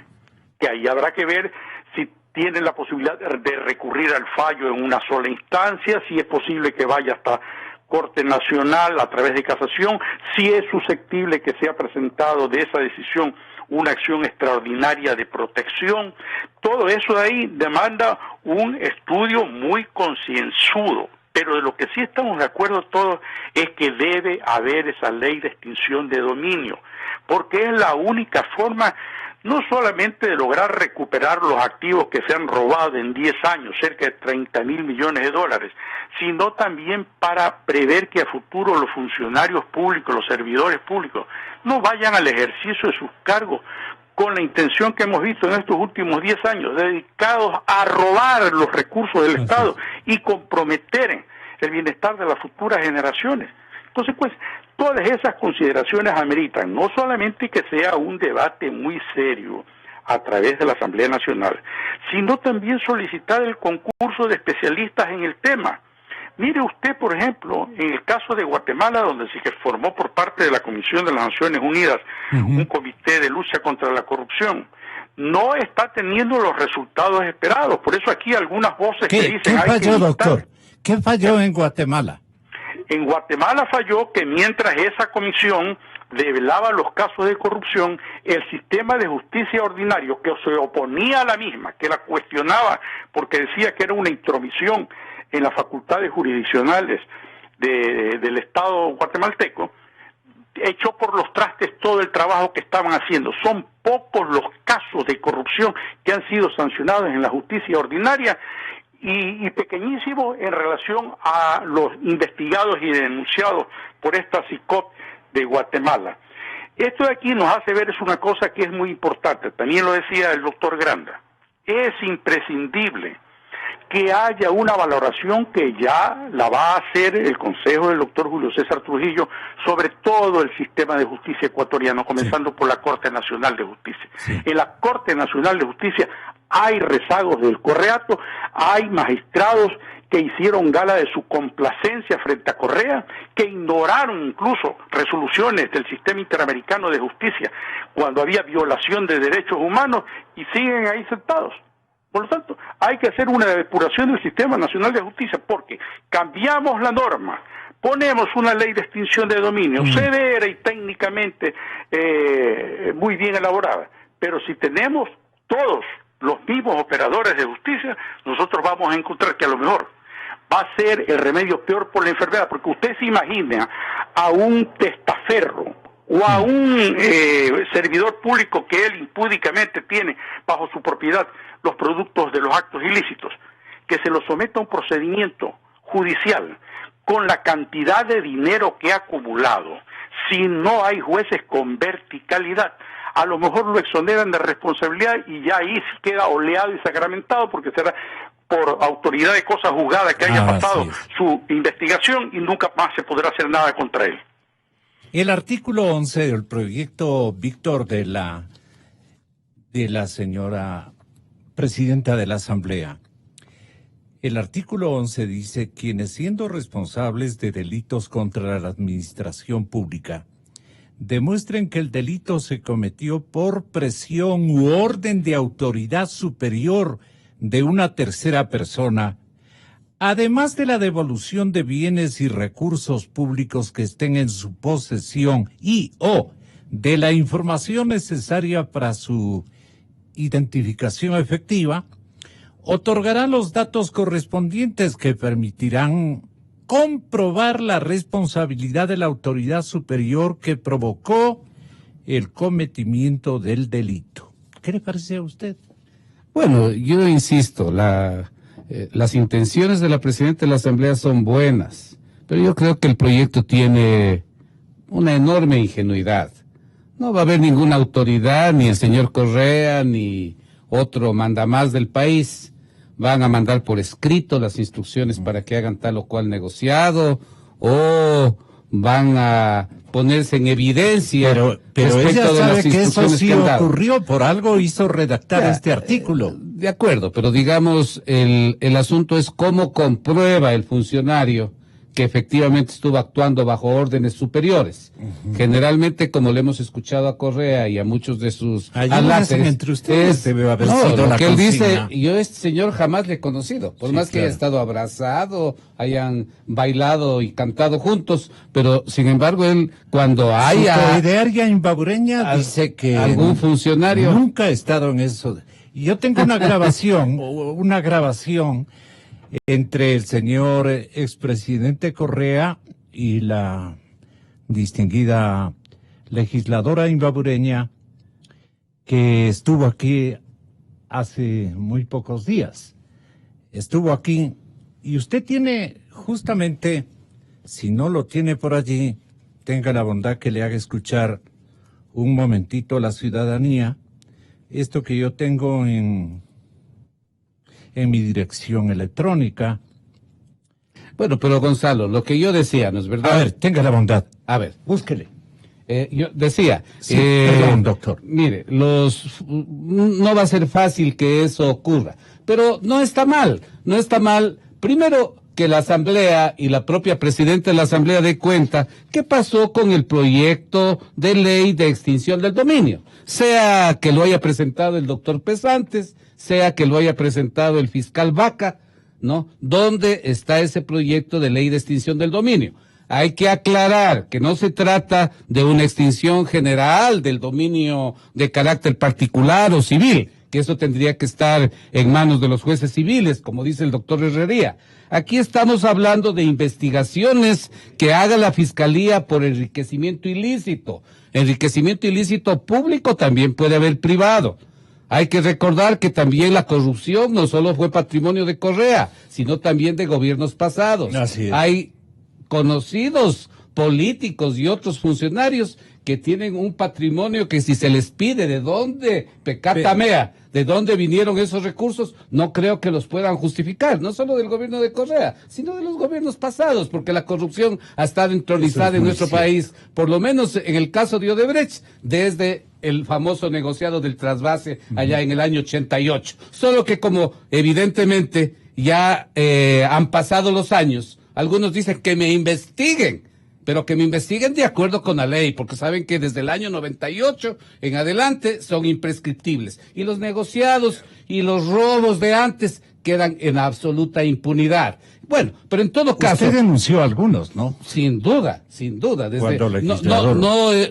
que ahí habrá que ver si tienen la posibilidad de recurrir al fallo en una sola instancia, si es posible que vaya hasta Corte Nacional a través de casación, si es susceptible que sea presentado de esa decisión una acción extraordinaria de protección. Todo eso de ahí demanda un estudio muy concienzudo. Pero de lo que sí estamos de acuerdo todos es que debe haber esa ley de extinción de dominio, porque es la única forma no solamente de lograr recuperar los activos que se han robado en 10 años, cerca de 30.000 millones de dólares, sino también para prever que a futuro los funcionarios públicos, los servidores públicos, no vayan al ejercicio de sus cargos con la intención que hemos visto en estos últimos 10 años, dedicados a robar los recursos del Estado y comprometer el bienestar de las futuras generaciones. Entonces, pues, todas esas consideraciones ameritan no solamente que sea un debate muy serio a través de la Asamblea Nacional, sino también solicitar el concurso de especialistas en el tema. Mire usted, por ejemplo, en el caso de Guatemala, donde sí que formó por parte de la Comisión de las Naciones Unidas un comité de lucha contra la corrupción, no está teniendo los resultados esperados. Por eso aquí algunas voces que dicen... ¿Qué falló, doctor? ¿Qué falló en Guatemala? En Guatemala falló que mientras esa comisión develaba los casos de corrupción, el sistema de justicia ordinario, que se oponía a la misma, que la cuestionaba porque decía que era una intromisión en las facultades jurisdiccionales del Estado guatemalteco, echó por los trastes todo el trabajo que estaban haciendo. Son pocos los casos de corrupción que han sido sancionados en la justicia ordinaria y pequeñísimos en relación a los investigados y denunciados por esta CICOP de Guatemala. Esto de aquí nos hace ver es una cosa que es muy importante, también lo decía el doctor Granda. Es imprescindible que haya una valoración que ya la va a hacer el Consejo del doctor Julio César Trujillo sobre todo el sistema de justicia ecuatoriano, comenzando por la Corte Nacional de Justicia. Sí. En la Corte Nacional de Justicia hay rezagos del Correato, hay magistrados que hicieron gala de su complacencia frente a Correa, que ignoraron incluso resoluciones del sistema interamericano de justicia cuando había violación de derechos humanos y siguen ahí sentados. Por lo tanto, hay que hacer una depuración del Sistema Nacional de Justicia porque cambiamos la norma, ponemos una ley de extinción de dominio severa y técnicamente muy bien elaborada, pero si tenemos todos los mismos operadores de justicia, nosotros vamos a encontrar que a lo mejor va a ser el remedio peor por la enfermedad, porque usted se imagina a un testaferro o a un servidor público que él impúdicamente tiene bajo su propiedad los productos de los actos ilícitos, que se lo someta a un procedimiento judicial con la cantidad de dinero que ha acumulado, si no hay jueces con verticalidad, a lo mejor lo exoneran de responsabilidad y ya ahí queda oleado y sacramentado porque será por autoridad de cosa juzgada que haya pasado su investigación y nunca más se podrá hacer nada contra él. El artículo 11 del proyecto, Víctor, de la señora presidenta de la Asamblea. El artículo 11 dice: quienes siendo responsables de delitos contra la administración pública demuestren que el delito se cometió por presión u orden de autoridad superior de una tercera persona, además de la devolución de bienes y recursos públicos que estén en su posesión y o de la información necesaria para su identificación efectiva, otorgará los datos correspondientes que permitirán comprobar la responsabilidad de la autoridad superior que provocó el cometimiento del delito. ¿Qué le parece a usted? Bueno, yo insisto, las intenciones de la presidenta de la Asamblea son buenas, pero yo creo que el proyecto tiene una enorme ingenuidad. No va a haber ninguna autoridad, ni el señor Correa, ni otro mandamás del país. Van a mandar por escrito las instrucciones para que hagan tal o cual negociado, o van a ponerse en evidencia. Pero ella sabe que eso sí ocurrió, por algo hizo redactar este artículo. De acuerdo, pero digamos, el asunto es cómo comprueba el funcionario que efectivamente estuvo actuando bajo órdenes superiores. Generalmente, como le hemos escuchado a Correa y a muchos de sus alates, entre ustedes debe haber sido lo que él dice: yo a este señor jamás le he conocido, por más que haya estado abrazado, hayan bailado y cantado juntos, pero sin embargo él, cuando haya su idearia imbabureña dice que algún funcionario nunca ha estado en eso. Y yo tengo una grabación entre el señor expresidente Correa y la distinguida legisladora imbabureña que estuvo aquí hace muy pocos días. Estuvo aquí y usted tiene justamente, si no lo tiene por allí, tenga la bondad que le haga escuchar un momentito a la ciudadanía esto que yo tengo en mi dirección electrónica. Bueno, pero Gonzalo, lo que yo decía, ¿no es verdad? A ver, tenga la bondad. A ver, búsquele. Yo decía, sí, perdón, doctor. Mire, no va a ser fácil que eso ocurra, pero no está mal. Primero, que la Asamblea y la propia presidenta de la Asamblea dé cuenta qué pasó con el proyecto de ley de extinción del dominio, sea que lo haya presentado el doctor Pesantes, sea que lo haya presentado el fiscal Vaca, ¿no? ¿Dónde está ese proyecto de ley de extinción del dominio? Hay que aclarar que no se trata de una extinción general del dominio de carácter particular o civil, que eso tendría que estar en manos de los jueces civiles, como dice el doctor Herrería. Aquí estamos hablando de investigaciones que haga la Fiscalía por enriquecimiento ilícito. Enriquecimiento ilícito público también puede haber privado. Hay que recordar que también la corrupción no solo fue patrimonio de Correa, sino también de gobiernos pasados. Así es. Hay conocidos políticos y otros funcionarios que tienen un patrimonio que si se les pide de dónde pecata mea, de dónde vinieron esos recursos, no creo que los puedan justificar, no solo del gobierno de Correa, sino de los gobiernos pasados, porque la corrupción ha estado entronizada en nuestro país, por lo menos en el caso de Odebrecht, desde el famoso negociado del trasvase allá en el año 88. Solo que como evidentemente ya han pasado los años, algunos dicen que me investiguen, pero que me investiguen de acuerdo con la ley, porque saben que desde el año 98 en adelante son imprescriptibles. Y los negociados y los robos de antes quedan en absoluta impunidad. Bueno, pero en todo caso... Usted denunció a algunos, ¿no? Sin duda, sin duda. Cuando legislador.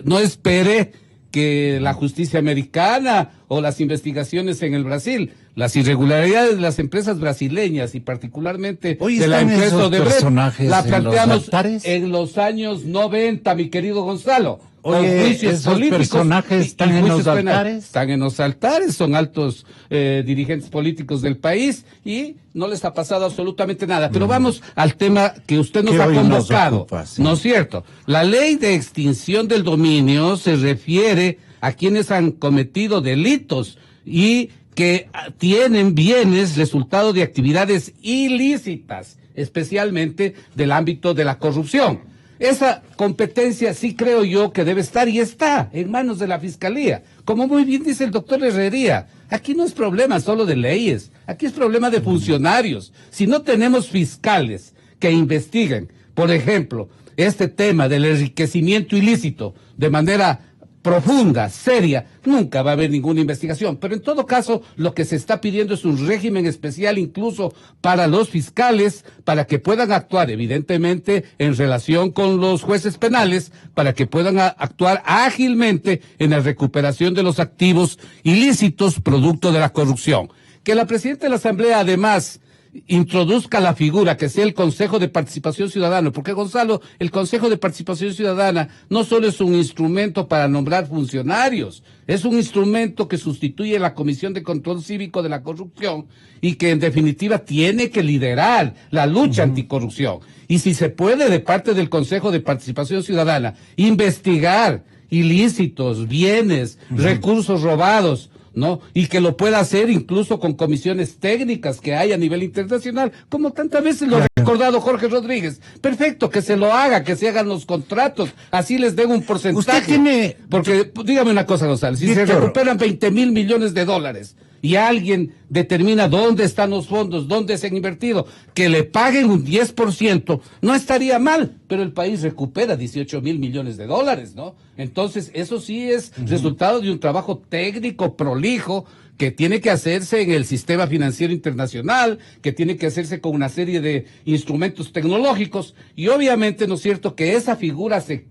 No esperé que la justicia americana o las investigaciones en el Brasil, las irregularidades de las empresas brasileñas y particularmente de la empresa Odebrecht, la planteamos en los años 90, mi querido Gonzalo. Oye, ¿esos personajes están en los altares? Están en los altares, son altos dirigentes políticos del país y no les ha pasado absolutamente nada. Pero vamos al tema que usted nos ha convocado, ¿no es cierto? La ley de extinción del dominio se refiere a quienes han cometido delitos y que tienen bienes resultado de actividades ilícitas, especialmente del ámbito de la corrupción. Esa competencia sí creo yo que debe estar y está en manos de la Fiscalía. Como muy bien dice el doctor Herrería, aquí no es problema solo de leyes, aquí es problema de funcionarios. Si no tenemos fiscales que investiguen, por ejemplo, este tema del enriquecimiento ilícito de manera profunda, seria, nunca va a haber ninguna investigación. Pero en todo caso, lo que se está pidiendo es un régimen especial incluso para los fiscales, para que puedan actuar evidentemente en relación con los jueces penales, para que puedan actuar ágilmente en la recuperación de los activos ilícitos producto de la corrupción. Que la presidenta de la Asamblea además introduzca la figura que sea el Consejo de Participación Ciudadana, porque Gonzalo, el Consejo de Participación Ciudadana no solo es un instrumento para nombrar funcionarios, es un instrumento que sustituye la Comisión de Control Cívico de la Corrupción y que en definitiva tiene que liderar la lucha anticorrupción. Y si se puede de parte del Consejo de Participación Ciudadana investigar ilícitos, bienes, recursos robados, ¿no? Y que lo pueda hacer incluso con comisiones técnicas que hay a nivel internacional, como tantas veces lo ha recordado Jorge Rodríguez. Perfecto, que se lo haga, que se hagan los contratos, así les den un porcentaje. Usted tiene... Porque, dígame una cosa, Gonzalo, si se recuperan 20,000 millones de dólares y alguien determina dónde están los fondos, dónde se han invertido, que le paguen un 10%, no estaría mal, pero el país recupera 18,000 millones de dólares, ¿no? Entonces, eso sí es resultado de un trabajo técnico prolijo que tiene que hacerse en el sistema financiero internacional, que tiene que hacerse con una serie de instrumentos tecnológicos, y obviamente, ¿no es cierto?, que esa figura se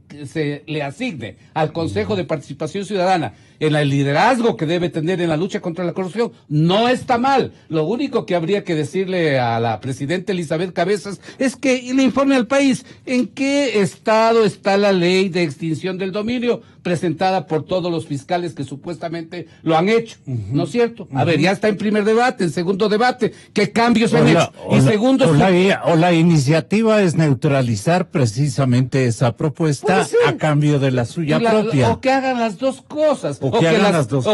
le asigne al Consejo de Participación Ciudadana en el liderazgo que debe tener en la lucha contra la corrupción, no está mal. Lo único que habría que decirle a la presidenta Elizabeth Cabezas es que le informe al país en qué estado está la ley de extinción del dominio presentada por todos los fiscales que supuestamente lo han hecho, ¿no es cierto? A ver, ya está en primer debate, en segundo debate, ¿qué cambios han hecho? Y segundo... O la iniciativa es neutralizar precisamente esa propuesta a cambio de la suya propia. O que hagan las dos cosas, o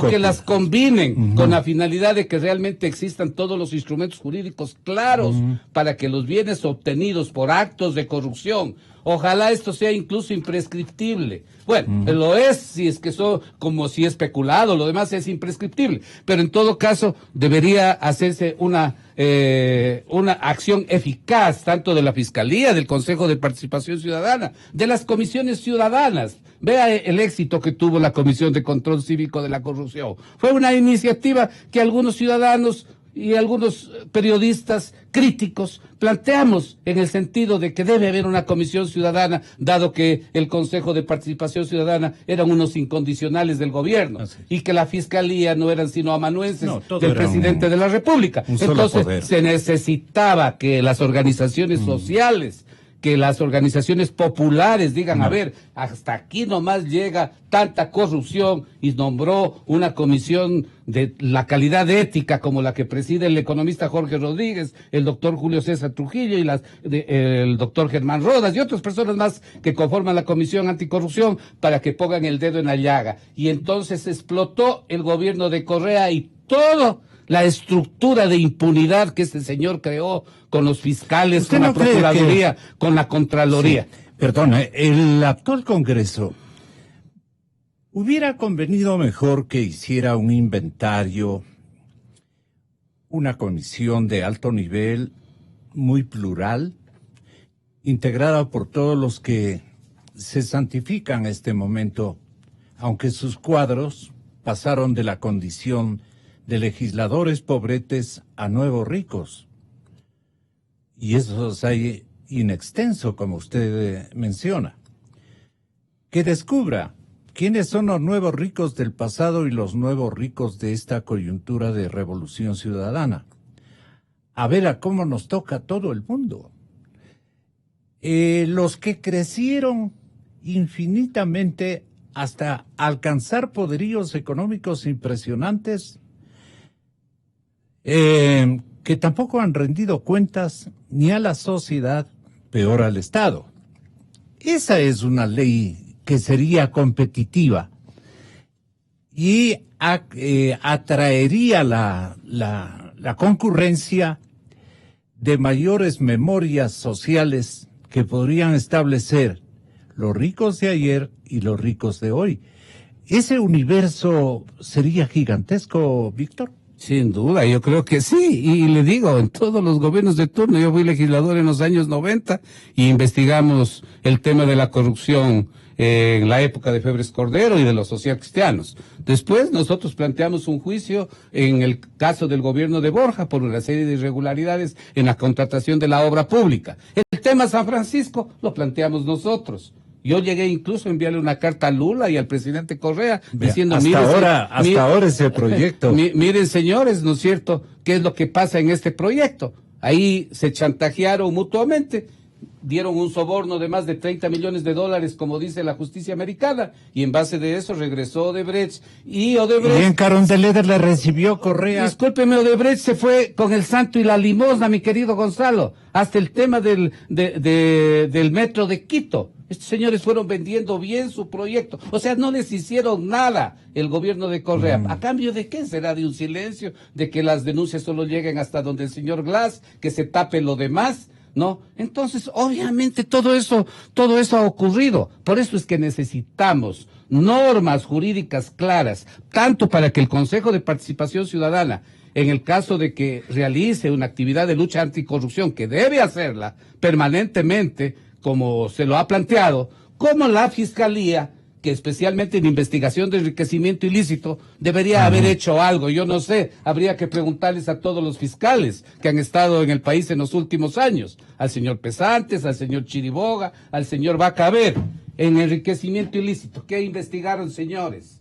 que las combinen con la finalidad de que realmente existan todos los instrumentos jurídicos claros para que los bienes obtenidos por actos de corrupción, ojalá esto sea incluso imprescriptible. Bueno, lo es, si es que eso, como si es especulado, lo demás es imprescriptible. Pero en todo caso, debería hacerse una acción eficaz, tanto de la Fiscalía, del Consejo de Participación Ciudadana, de las comisiones ciudadanas. Vea el éxito que tuvo la Comisión de Control Cívico de la Corrupción. Fue una iniciativa que algunos ciudadanos y algunos periodistas críticos planteamos en el sentido de que debe haber una comisión ciudadana, dado que el Consejo de Participación Ciudadana eran unos incondicionales del gobierno y que la Fiscalía no eran sino amanuenses del presidente de la República. Entonces se necesitaba que las organizaciones sociales, que las organizaciones populares digan, a ver, hasta aquí nomás llega tanta corrupción, y nombró una comisión de la calidad ética como la que preside el economista Jorge Rodríguez, el doctor Julio César Trujillo y el doctor Germán Rodas y otras personas más que conforman la Comisión Anticorrupción para que pongan el dedo en la llaga. Y entonces explotó el gobierno de Correa y todo la estructura de impunidad que este señor creó con los fiscales, con la Procuraduría, con la Contraloría. Sí, perdona, el actual Congreso hubiera convenido mejor que hiciera un inventario, una comisión de alto nivel, muy plural, integrada por todos los que se santifican en este momento, aunque sus cuadros pasaron de la condición de legisladores pobretes a nuevos ricos. Y eso es ahí inextenso, como usted menciona. Que descubra quiénes son los nuevos ricos del pasado y los nuevos ricos de esta coyuntura de revolución ciudadana. A ver a cómo nos toca a todo el mundo. Los que crecieron infinitamente hasta alcanzar poderíos económicos impresionantes, que tampoco han rendido cuentas ni a la sociedad, peor al Estado. Esa es una ley que sería competitiva y atraería la concurrencia de mayores memorias sociales que podrían establecer los ricos de ayer y los ricos de hoy. ¿Ese universo sería gigantesco, Víctor? Sin duda, yo creo que sí, y le digo, en todos los gobiernos de turno, yo fui legislador en los años 90 y investigamos el tema de la corrupción en la época de Febres Cordero y de los socialcristianos. Después nosotros planteamos un juicio en el caso del gobierno de Borja por una serie de irregularidades en la contratación de la obra pública. El tema San Francisco lo planteamos nosotros. Yo llegué incluso a enviarle una carta a Lula y al presidente Correa diciendo, hasta ahora ese proyecto. Miren, señores, ¿no es cierto? ¿Qué es lo que pasa en este proyecto? Ahí se chantajearon mutuamente, dieron un soborno de más de $30 millones, como dice la justicia americana, y en base de eso regresó Odebrecht. Y en Carondelet le recibió Correa. Discúlpeme, Odebrecht se fue con el santo y la limosna, mi querido Gonzalo, hasta el tema del metro de Quito. Estos señores fueron vendiendo bien su proyecto. O sea, no les hicieron nada el gobierno de Correa. ¿A cambio de qué? ¿Será de un silencio? ¿De que las denuncias solo lleguen hasta donde el señor Glass? ¿Que se tape lo demás? ¿No? Entonces, obviamente, todo eso ha ocurrido. Por eso es que necesitamos normas jurídicas claras, tanto para que el Consejo de Participación Ciudadana, en el caso de que realice una actividad de lucha anticorrupción, que debe hacerla permanentemente, como se lo ha planteado, como la Fiscalía, que especialmente en investigación de enriquecimiento ilícito debería haber hecho algo. Yo no sé, habría que preguntarles a todos los fiscales que han estado en el país en los últimos años, al señor Pesantes, al señor Chiriboga, al señor Vaca, a ver, en enriquecimiento ilícito, ¿qué investigaron, señores?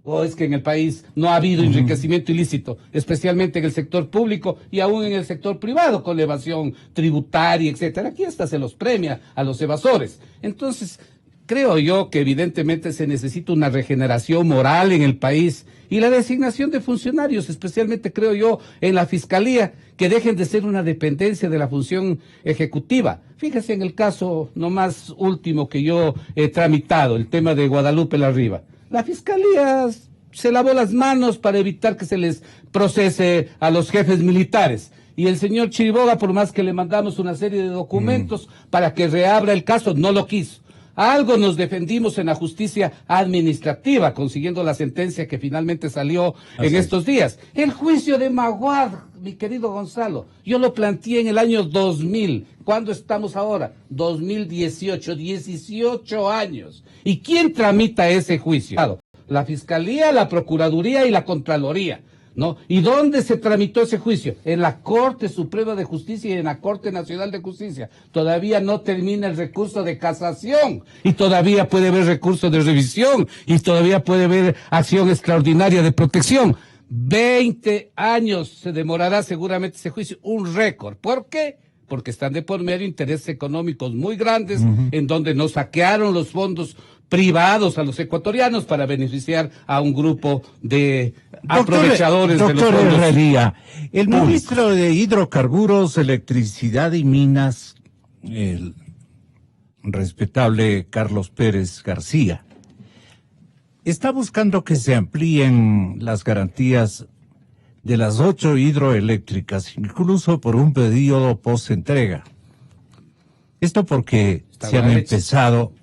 ¿O es que en el país no ha habido enriquecimiento ilícito, especialmente en el sector público y aún en el sector privado, con la evasión tributaria, etcétera? Aquí hasta se los premia a los evasores. Entonces, creo yo que evidentemente se necesita una regeneración moral en el país y la designación de funcionarios, especialmente creo yo en la Fiscalía, que dejen de ser una dependencia de la función ejecutiva. Fíjese en el caso nomás último que yo he tramitado, el tema de Guadalupe Larriba. La Fiscalía se lavó las manos para evitar que se les procese a los jefes militares. Y el señor Chiriboga, por más que le mandamos una serie de documentos para que reabra el caso, no lo quiso. Algo nos defendimos en la justicia administrativa, consiguiendo la sentencia que finalmente salió en estos días. El juicio de Maguad, mi querido Gonzalo, yo lo planteé en el año 2000. ¿Cuándo estamos ahora? 2018, 18 años. ¿Y quién tramita ese juicio? La Fiscalía, la Procuraduría y la Contraloría. ¿no? ¿Y dónde se tramitó ese juicio? En la Corte Suprema de Justicia y en la Corte Nacional de Justicia. Todavía no termina el recurso de casación y todavía puede haber recurso de revisión y todavía puede haber acción extraordinaria de protección. 20 años se demorará seguramente ese juicio, un récord. ¿Por qué? Porque están de por medio intereses económicos muy grandes, en donde nos saquearon los fondos privados a los ecuatorianos para beneficiar a un grupo de aprovechadores de los fondos. Doctor Herrería, el ministro de Hidrocarburos, Electricidad y Minas, el respetable Carlos Pérez García, está buscando que se amplíen las garantías de las 8 hidroeléctricas, incluso por un periodo post-entrega. Esto porque se han empezado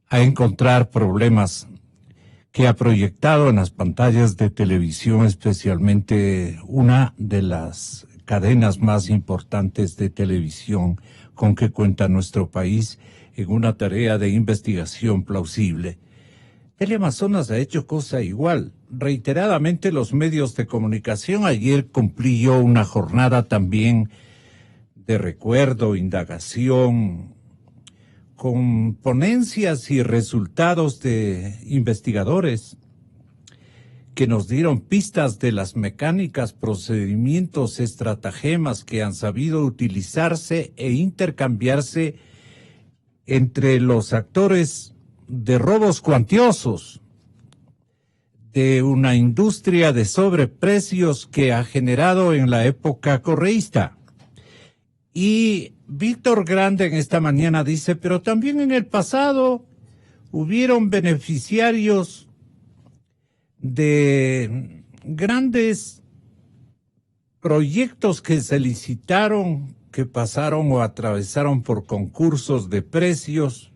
a encontrar problemas que ha proyectado en las pantallas de televisión, especialmente una de las cadenas más importantes de televisión con que cuenta nuestro país en una tarea de investigación plausible. Teleamazonas ha hecho cosa igual. Reiteradamente los medios de comunicación, ayer cumplió una jornada también de recuerdo, indagación, con ponencias y resultados de investigadores que nos dieron pistas de las mecánicas, procedimientos, estratagemas que han sabido utilizarse e intercambiarse entre los actores de robos cuantiosos, de una industria de sobreprecios que ha generado en la época correísta. Y Víctor Grande en esta mañana dice, pero también en el pasado hubieron beneficiarios de grandes proyectos que se licitaron, que pasaron o atravesaron por concursos de precios,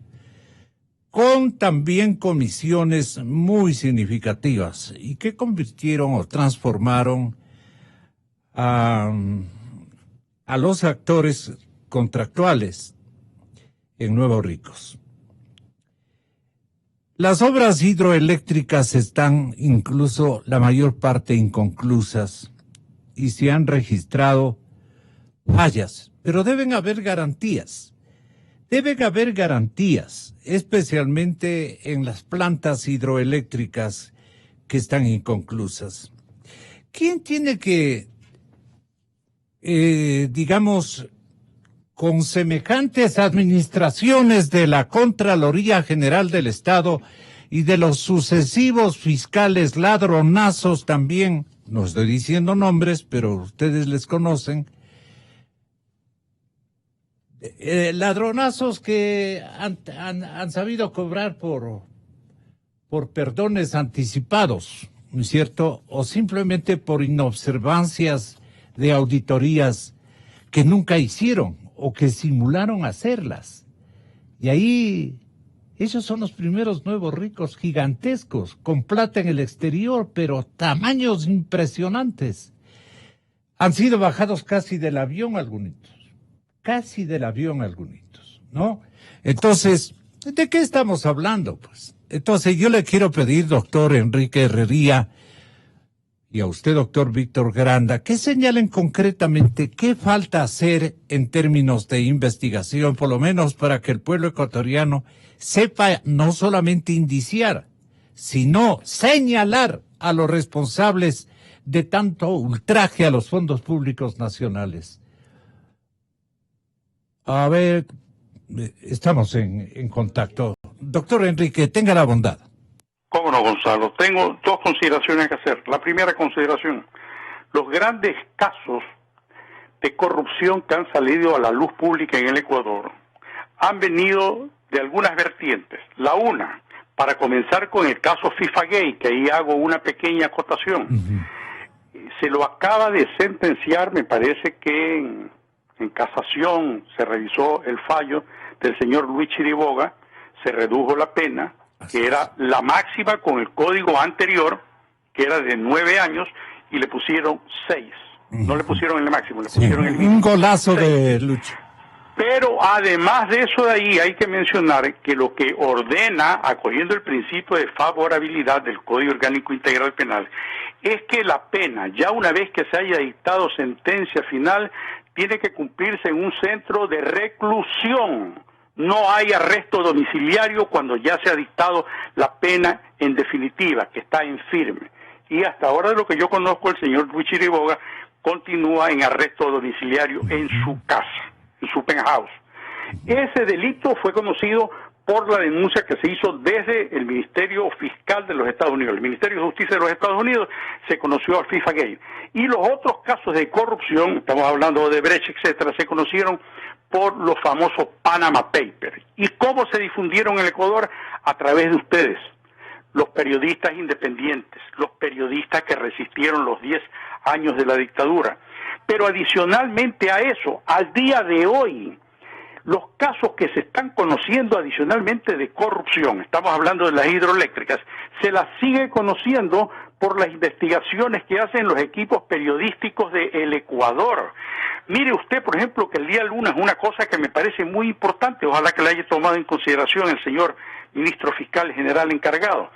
con también comisiones muy significativas y que convirtieron o transformaron a los actores contractuales en nuevos ricos. Las obras hidroeléctricas están incluso la mayor parte inconclusas y se han registrado fallas, pero deben haber garantías. Deben haber garantías, especialmente en las plantas hidroeléctricas que están inconclusas. ¿Quién tiene que, digamos, con semejantes administraciones de la Contraloría General del Estado y de los sucesivos fiscales ladronazos también, no estoy diciendo nombres, pero ustedes les conocen, ladronazos que han sabido cobrar por perdones anticipados, ¿no es cierto? O simplemente por inobservancias de auditorías que nunca hicieron o que simularon hacerlas. Y ahí, esos son los primeros nuevos ricos gigantescos, con plata en el exterior, pero tamaños impresionantes. Han sido bajados casi del avión algunos. ¿No? Entonces, ¿de qué estamos hablando? Pues, entonces yo le quiero pedir, doctor Enrique Herrería, y a usted, doctor Víctor Granda, que señalen concretamente qué falta hacer en términos de investigación, por lo menos para que el pueblo ecuatoriano sepa no solamente indiciar, sino señalar a los responsables de tanto ultraje a los fondos públicos nacionales. A ver, estamos en contacto. Doctor Enrique, tenga la bondad. ¿Cómo no, Gonzalo? Tengo dos consideraciones que hacer. La primera consideración, los grandes casos de corrupción que han salido a la luz pública en el Ecuador han venido de algunas vertientes. La una, para comenzar con el caso FIFA-Gate, que ahí hago una pequeña acotación. Se lo acaba de sentenciar, me parece que en casación se revisó el fallo del señor Luis Chiriboga, se redujo la pena, que era la máxima con el código anterior, que era de 9 años, y le pusieron 6. No le pusieron el máximo, le pusieron el mínimo. Un golazo 6. De lucha. Pero además de eso de ahí hay que mencionar que lo que ordena, acogiendo el principio de favorabilidad del Código Orgánico Integral Penal, es que la pena, ya una vez que se haya dictado sentencia final, tiene que cumplirse en un centro de reclusión. No hay arresto domiciliario cuando ya se ha dictado la pena en definitiva, que está en firme. Y hasta ahora, de lo que yo conozco, el señor Luis Chiriboga continúa en arresto domiciliario en su casa, en su penthouse. Ese delito fue conocido por la denuncia que se hizo desde el Ministerio Fiscal de los Estados Unidos. El Ministerio de Justicia de los Estados Unidos se conoció al FIFA Gate. Y los otros casos de corrupción, estamos hablando de Brecht, etcétera, se conocieron por los famosos Panama Papers. ¿Y cómo se difundieron en Ecuador? A través de ustedes, los periodistas independientes, los periodistas que resistieron los 10 años de la dictadura. Pero adicionalmente a eso, al día de hoy, los casos que se están conociendo adicionalmente de corrupción, estamos hablando de las hidroeléctricas, se las sigue conociendo por las investigaciones que hacen los equipos periodísticos de El Ecuador. Mire usted, por ejemplo, que el día lunes, una cosa que me parece muy importante, ojalá que la haya tomado en consideración el señor ministro fiscal general encargado.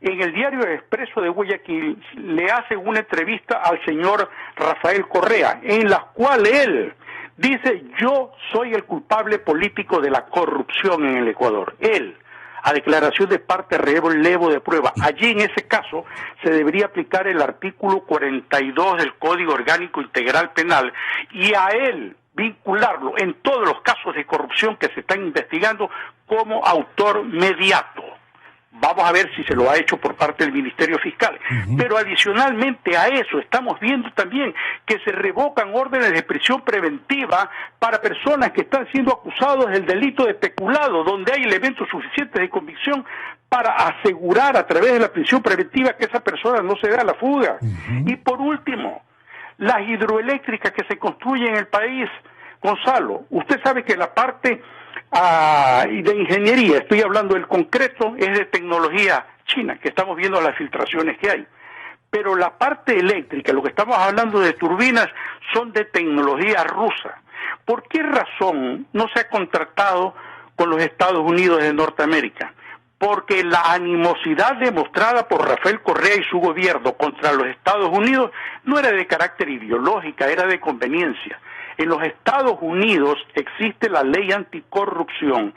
En el diario Expreso de Guayaquil le hace una entrevista al señor Rafael Correa, en la cual él dice: yo soy el culpable político de la corrupción en el Ecuador. Él, a declaración de parte relevo de prueba. Allí en ese caso se debería aplicar el artículo 42 del Código Orgánico Integral Penal y a él vincularlo en todos los casos de corrupción que se están investigando como autor mediato. Vamos a ver si se lo ha hecho por parte del Ministerio Fiscal. Pero adicionalmente a eso, estamos viendo también que se revocan órdenes de prisión preventiva para personas que están siendo acusados del delito de peculado, donde hay elementos suficientes de convicción para asegurar a través de la prisión preventiva que esa persona no se dé a la fuga. Y por último, las hidroeléctricas que se construyen en el país, Gonzalo, usted sabe que la parte de ingeniería, estoy hablando del concreto, es de tecnología china, que estamos viendo las filtraciones que hay. Pero la parte eléctrica, lo que estamos hablando de turbinas, son de tecnología rusa. ¿Por qué razón no se ha contratado con los Estados Unidos de Norteamérica? Porque la animosidad demostrada por Rafael Correa y su gobierno contra los Estados Unidos no era de carácter ideológica, era de conveniencia. En los Estados Unidos existe la ley anticorrupción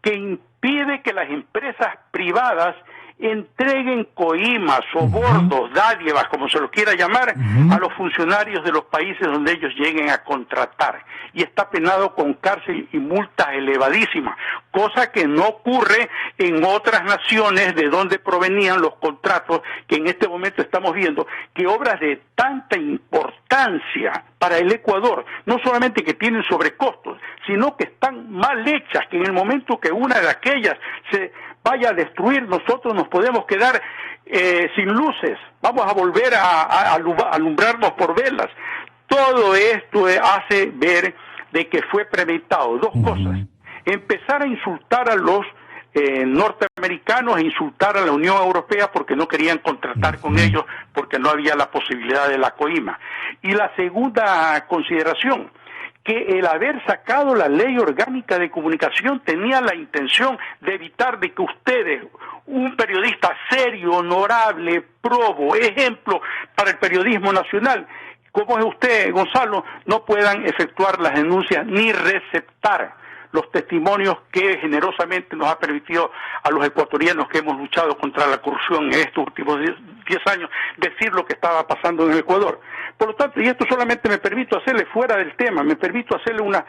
que impide que las empresas privadas entreguen coimas, sobornos, dádivas, como se lo quiera llamar, a los funcionarios de los países donde ellos lleguen a contratar. Y está penado con cárcel y multas elevadísimas, cosa que no ocurre en otras naciones de donde provenían los contratos que en este momento estamos viendo, que obras de tanta importancia para el Ecuador, no solamente que tienen sobrecostos, sino que están mal hechas, que en el momento que una de aquellas se vaya a destruir, nosotros nos podemos quedar sin luces, vamos a volver a alumbrarnos por velas. Todo esto hace ver de que fue premeditado. Dos cosas: empezar a insultar a los norteamericanos e insultar a la Unión Europea porque no querían contratar con ellos, porque no había la posibilidad de la coima. Y la segunda consideración, que el haber sacado la ley orgánica de comunicación tenía la intención de evitar de que ustedes, un periodista serio, honorable, probo, ejemplo para el periodismo nacional, como es usted, Gonzalo, no puedan efectuar las denuncias ni receptar los testimonios que generosamente nos ha permitido a los ecuatorianos que hemos luchado contra la corrupción en estos últimos 10 años, decir lo que estaba pasando en el Ecuador. Por lo tanto, y esto solamente me permito hacerle fuera del tema, me permito hacerle una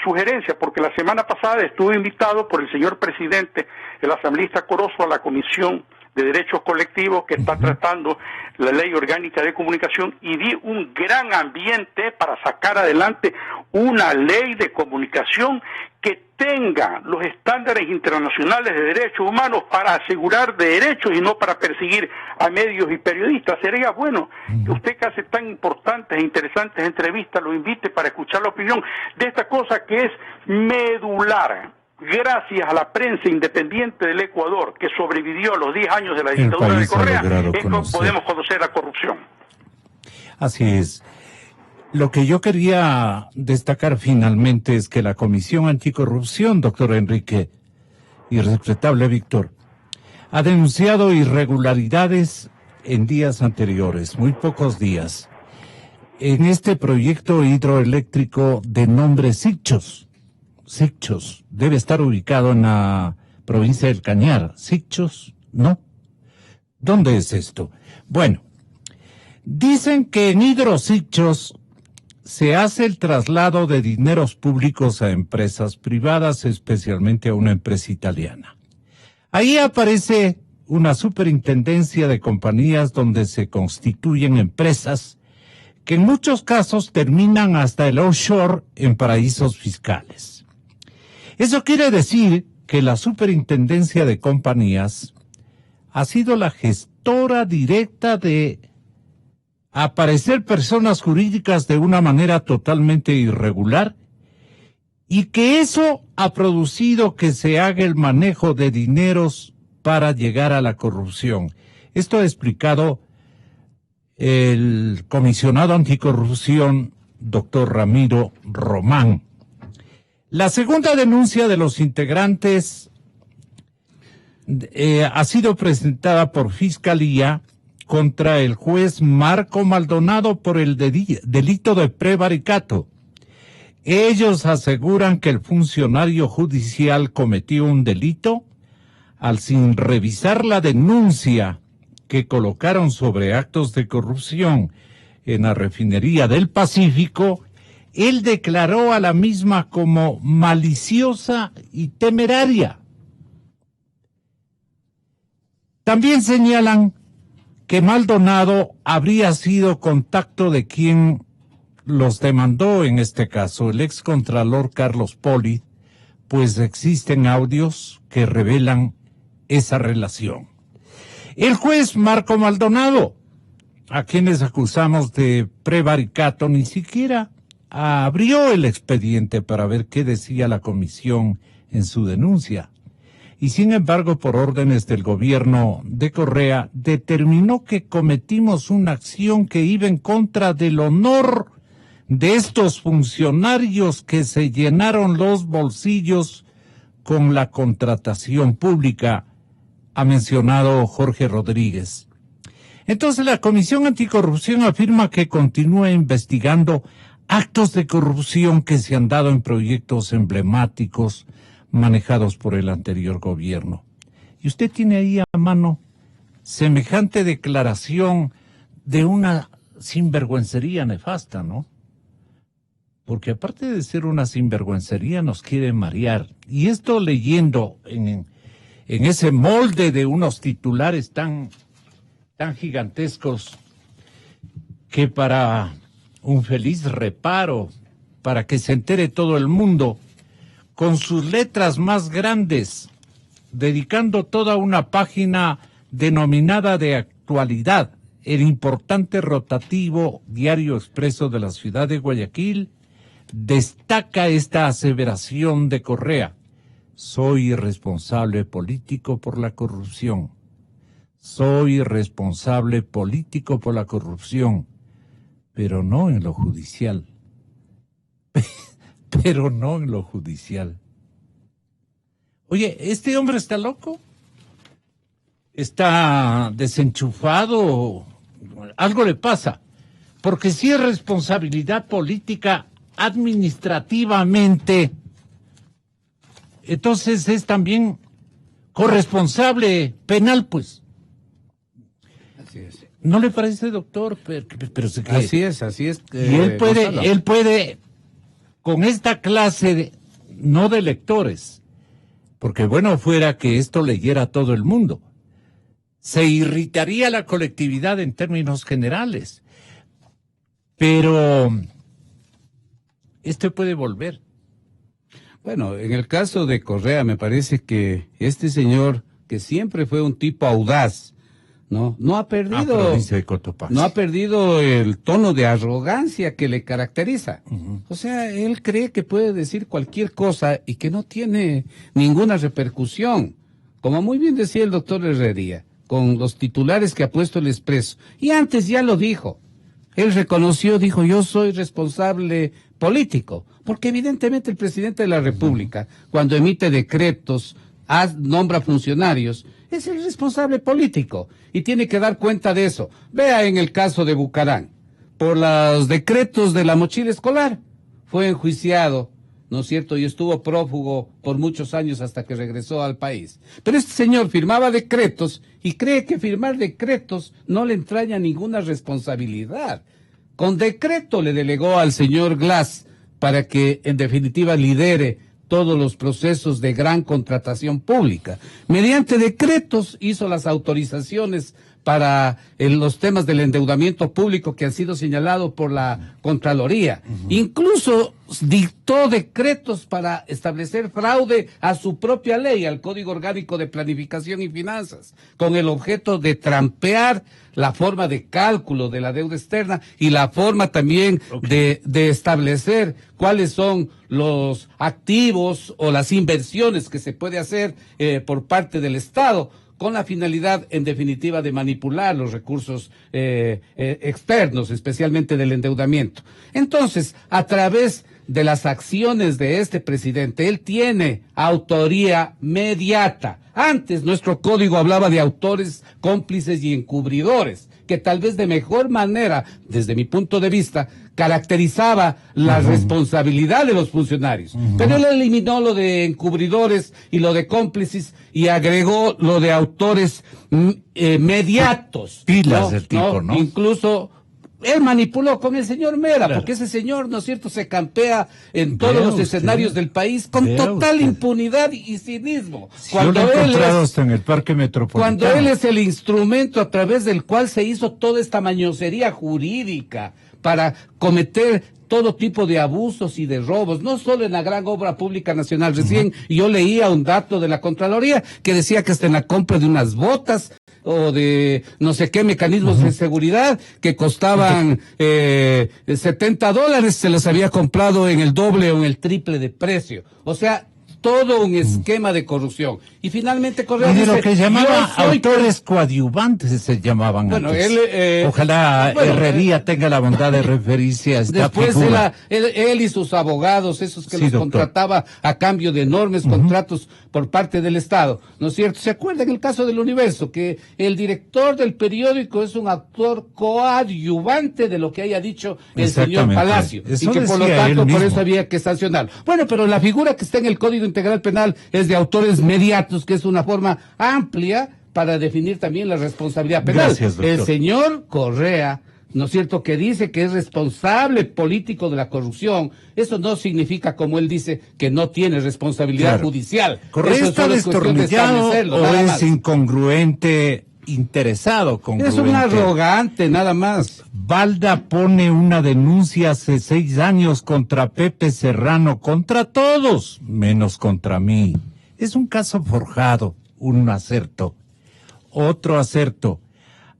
sugerencia, porque la semana pasada estuve invitado por el señor presidente, el asambleísta Corozo, a la Comisión de Derechos Colectivos que está tratando la Ley Orgánica de Comunicación, y vi un gran ambiente para sacar adelante una ley de comunicación que tenga los estándares internacionales de derechos humanos para asegurar derechos y no para perseguir a medios y periodistas. Sería bueno que usted, que hace tan importantes e interesantes entrevistas, lo invite para escuchar la opinión de esta cosa que es medular. Gracias a la prensa independiente del Ecuador, que sobrevivió a los 10 años de la dictadura de Correa, es como podemos conocer la corrupción. Así es. Lo que yo quería destacar finalmente es que la Comisión Anticorrupción, doctor Enrique, y respetable Víctor, ha denunciado irregularidades en días anteriores, muy pocos días, en este proyecto hidroeléctrico de nombre Sicchos. Sicchos, debe estar ubicado en la provincia del Cañar. Sicchos, ¿no? ¿Dónde es esto? Bueno, dicen que en Hidrosicchos se hace el traslado de dineros públicos a empresas privadas, especialmente a una empresa italiana. Ahí aparece una superintendencia de compañías donde se constituyen empresas que en muchos casos terminan hasta el offshore en paraísos fiscales. Eso quiere decir que la superintendencia de compañías ha sido la gestora directa de aparecer personas jurídicas de una manera totalmente irregular y que eso ha producido que se haga el manejo de dineros para llegar a la corrupción. Esto ha explicado el comisionado anticorrupción, doctor Ramiro Román. La segunda denuncia de los integrantes ha sido presentada por Fiscalía contra el juez Marco Maldonado por el delito de prevaricato. Ellos aseguran que el funcionario judicial cometió un delito al sin revisar la denuncia que colocaron sobre actos de corrupción en la refinería del Pacífico. Él declaró a la misma como maliciosa y temeraria. También señalan que Maldonado habría sido contacto de quien los demandó en este caso, el excontralor Carlos Poli, pues existen audios que revelan esa relación. El juez Marco Maldonado, a quienes acusamos de prevaricato, ni siquiera abrió el expediente para ver qué decía la comisión en su denuncia. Y sin embargo, por órdenes del gobierno de Correa, determinó que cometimos una acción que iba en contra del honor de estos funcionarios que se llenaron los bolsillos con la contratación pública, ha mencionado Jorge Rodríguez. Entonces la Comisión Anticorrupción afirma que continúa investigando actos de corrupción que se han dado en proyectos emblemáticos manejados por el anterior gobierno. Y usted tiene ahí a mano semejante declaración de una sinvergüencería nefasta, ¿no? Porque aparte de ser una sinvergüencería nos quiere marear. Y esto leyendo en ese molde de unos titulares tan gigantescos que para un feliz reparo, para que se entere todo el mundo, con sus letras más grandes, dedicando toda una página denominada de actualidad, el importante rotativo Diario Expreso de la ciudad de Guayaquil, destaca esta aseveración de Correa: soy responsable político por la corrupción. Soy responsable político por la corrupción, pero no en lo judicial. Pero no en lo judicial. Oye, ¿este hombre está loco? ¿Está desenchufado? Algo le pasa. Porque si es responsabilidad política administrativamente, entonces es también corresponsable penal, pues. Así es. ¿No le parece, doctor? Pero así es. Y él puede, con esta clase no de lectores, porque bueno fuera que esto leyera todo el mundo, se irritaría la colectividad en términos generales, pero esto puede volver. Bueno, en el caso de Correa me parece que este señor, que siempre fue un tipo audaz, no ha perdido el tono de arrogancia que le caracteriza. Uh-huh. O sea, él cree que puede decir cualquier cosa y que no tiene ninguna repercusión. Como muy bien decía el doctor Herrería, con los titulares que ha puesto el Expreso. Y antes ya lo dijo. Él reconoció, dijo, yo soy responsable político. Porque evidentemente el presidente de la República, cuando emite decretos, nombra funcionarios, es el responsable político y tiene que dar cuenta de eso. Vea en el caso de Bucarán, por los decretos de la mochila escolar, fue enjuiciado, ¿no es cierto? Y estuvo prófugo por muchos años hasta que regresó al país. Pero este señor firmaba decretos y cree que firmar decretos no le entraña ninguna responsabilidad. Con decreto le delegó al señor Glass para que, en definitiva, lidere todos los procesos de gran contratación pública. Mediante decretos hizo las autorizaciones para los temas del endeudamiento público que han sido señalados por la Contraloría. Incluso dictó decretos para establecer fraude a su propia ley, al Código Orgánico de Planificación y Finanzas, con el objeto de trampear la forma de cálculo de la deuda externa y la forma también de establecer cuáles son los activos o las inversiones que se puede hacer por parte del Estado, con la finalidad, en definitiva, de manipular los recursos externos, especialmente del endeudamiento. Entonces, a través de las acciones de este presidente, él tiene autoría mediata. Antes, nuestro código hablaba de autores, cómplices y encubridores, que tal vez de mejor manera, desde mi punto de vista, caracterizaba la responsabilidad de los funcionarios. Pero él eliminó lo de encubridores y lo de cómplices y agregó lo de autores mediatos. Pilas del tipo, ¿no? Incluso él manipuló con el señor Mera, porque ese señor, ¿no es cierto?, se campea en todos los escenarios del país con total impunidad y cinismo. Cuando yo lo he encontrado hasta en el Parque Metropolitano. Cuando él es el instrumento a través del cual se hizo toda esta mañosería jurídica para cometer todo tipo de abusos y de robos, no solo en la gran obra pública nacional. Recién yo leía un dato de la Contraloría que decía que hasta en la compra de unas botas o de no sé qué mecanismos de seguridad que costaban $70, se los había comprado en el doble o en el triple de precio. O sea, todo un esquema de corrupción. Y finalmente Correa dice, lo que llamaba autores coadyuvantes se llamaban antes. Ojalá Herrería tenga la bondad de referirse a esta figura. Él y sus abogados, esos que los contrataba a cambio de enormes contratos por parte del Estado, ¿no es cierto? ¿Se acuerdan el caso del Universo? Que el director del periódico es un actor coadyuvante de lo que haya dicho el señor Palacio. Eso y que por lo tanto por eso había que sancionarlo. Bueno, pero la figura que está en el Código Integral Penal es de autores mediatos, que es una forma amplia para definir también la responsabilidad penal. Gracias, doctor. El señor Correa, ¿no es cierto?, que dice que es responsable político de la corrupción, eso no significa, como él dice, que no tiene responsabilidad judicial. ¿Correa está destornillado o es incongruente, interesado congruente? Es un arrogante, nada más. Balda pone una denuncia hace 6 años contra Pepe Serrano, contra todos, menos contra mí. Es un caso forjado, un acerto, otro acerto.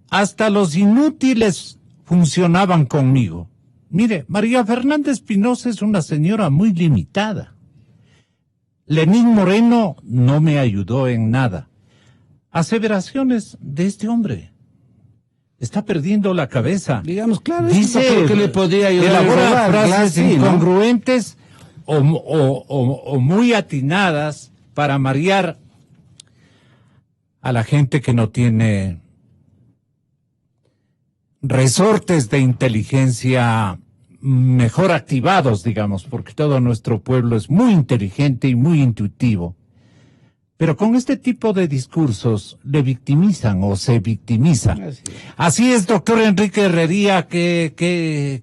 Hasta los inútiles funcionaban conmigo. Mire, María Fernanda Espinosa es una señora muy limitada. Lenín Moreno no me ayudó en nada. Aseveraciones de este hombre. Está perdiendo la cabeza. Digamos, claro, dice que le podría ayudar. Elabora frases incongruentes o muy atinadas para marear a la gente que no tiene resortes de inteligencia mejor activados, digamos, porque todo nuestro pueblo es muy inteligente y muy intuitivo. Pero con este tipo de discursos le victimizan o se victimiza. Así es, doctor Enrique Herrería, qué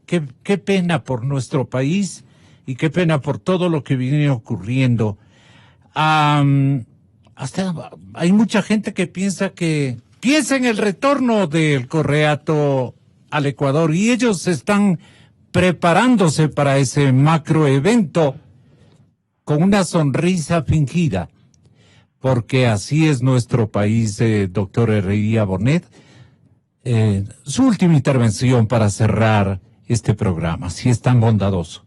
pena por nuestro país y qué pena por todo lo que viene ocurriendo. Hasta hay mucha gente que piensa en el retorno del Correato al Ecuador y ellos están preparándose para ese macroevento con una sonrisa fingida. Porque así es nuestro país, doctor Herrería Bonet. Su última intervención para cerrar este programa, si es tan bondadoso.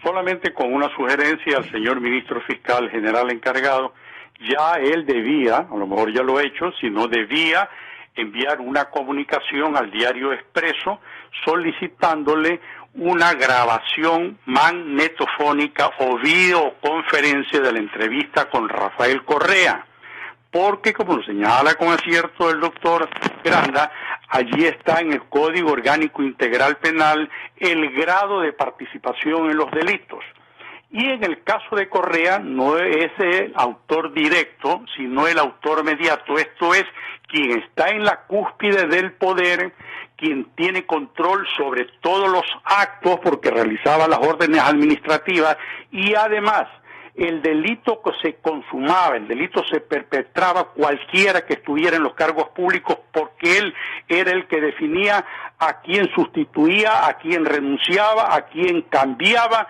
Solamente con una sugerencia al señor ministro fiscal general encargado, ya él debía, a lo mejor ya lo ha hecho, si no debía enviar una comunicación al diario Expreso solicitándole una grabación magnetofónica o videoconferencia de la entrevista con Rafael Correa, porque como lo señala con acierto el doctor Granda, allí está en el Código Orgánico Integral Penal el grado de participación en los delitos. Y en el caso de Correa no es el autor directo, sino el autor mediato, esto es, quien está en la cúspide del poder, quien tiene control sobre todos los actos porque realizaba las órdenes administrativas, y además el delito que se consumaba, el delito se perpetraba cualquiera que estuviera en los cargos públicos, porque él era el que definía a quién sustituía, a quién renunciaba, a quién cambiaba,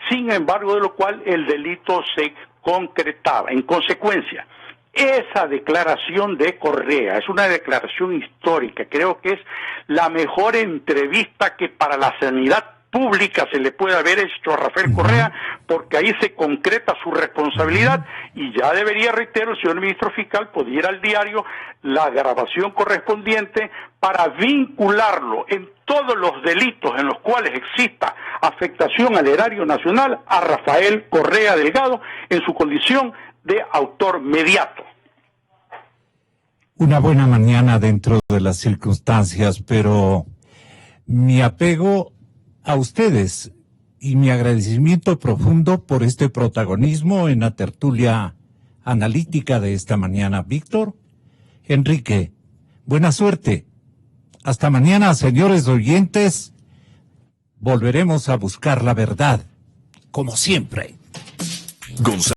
sin embargo de lo cual el delito se concretaba. En consecuencia, esa declaración de Correa es una declaración histórica, creo que es la mejor entrevista que para la sanidad pública se le puede haber hecho a Rafael Correa, porque ahí se concreta su responsabilidad y ya debería, reitero, el señor ministro fiscal puede ir al diario la grabación correspondiente para vincularlo en todos los delitos en los cuales exista afectación al erario nacional a Rafael Correa Delgado en su condición de autor mediato. Una buena mañana dentro de las circunstancias, pero mi apego a ustedes y mi agradecimiento profundo por este protagonismo en la tertulia analítica de esta mañana. Víctor, Enrique, buena suerte. Hasta mañana, señores oyentes. Volveremos a buscar la verdad, como siempre.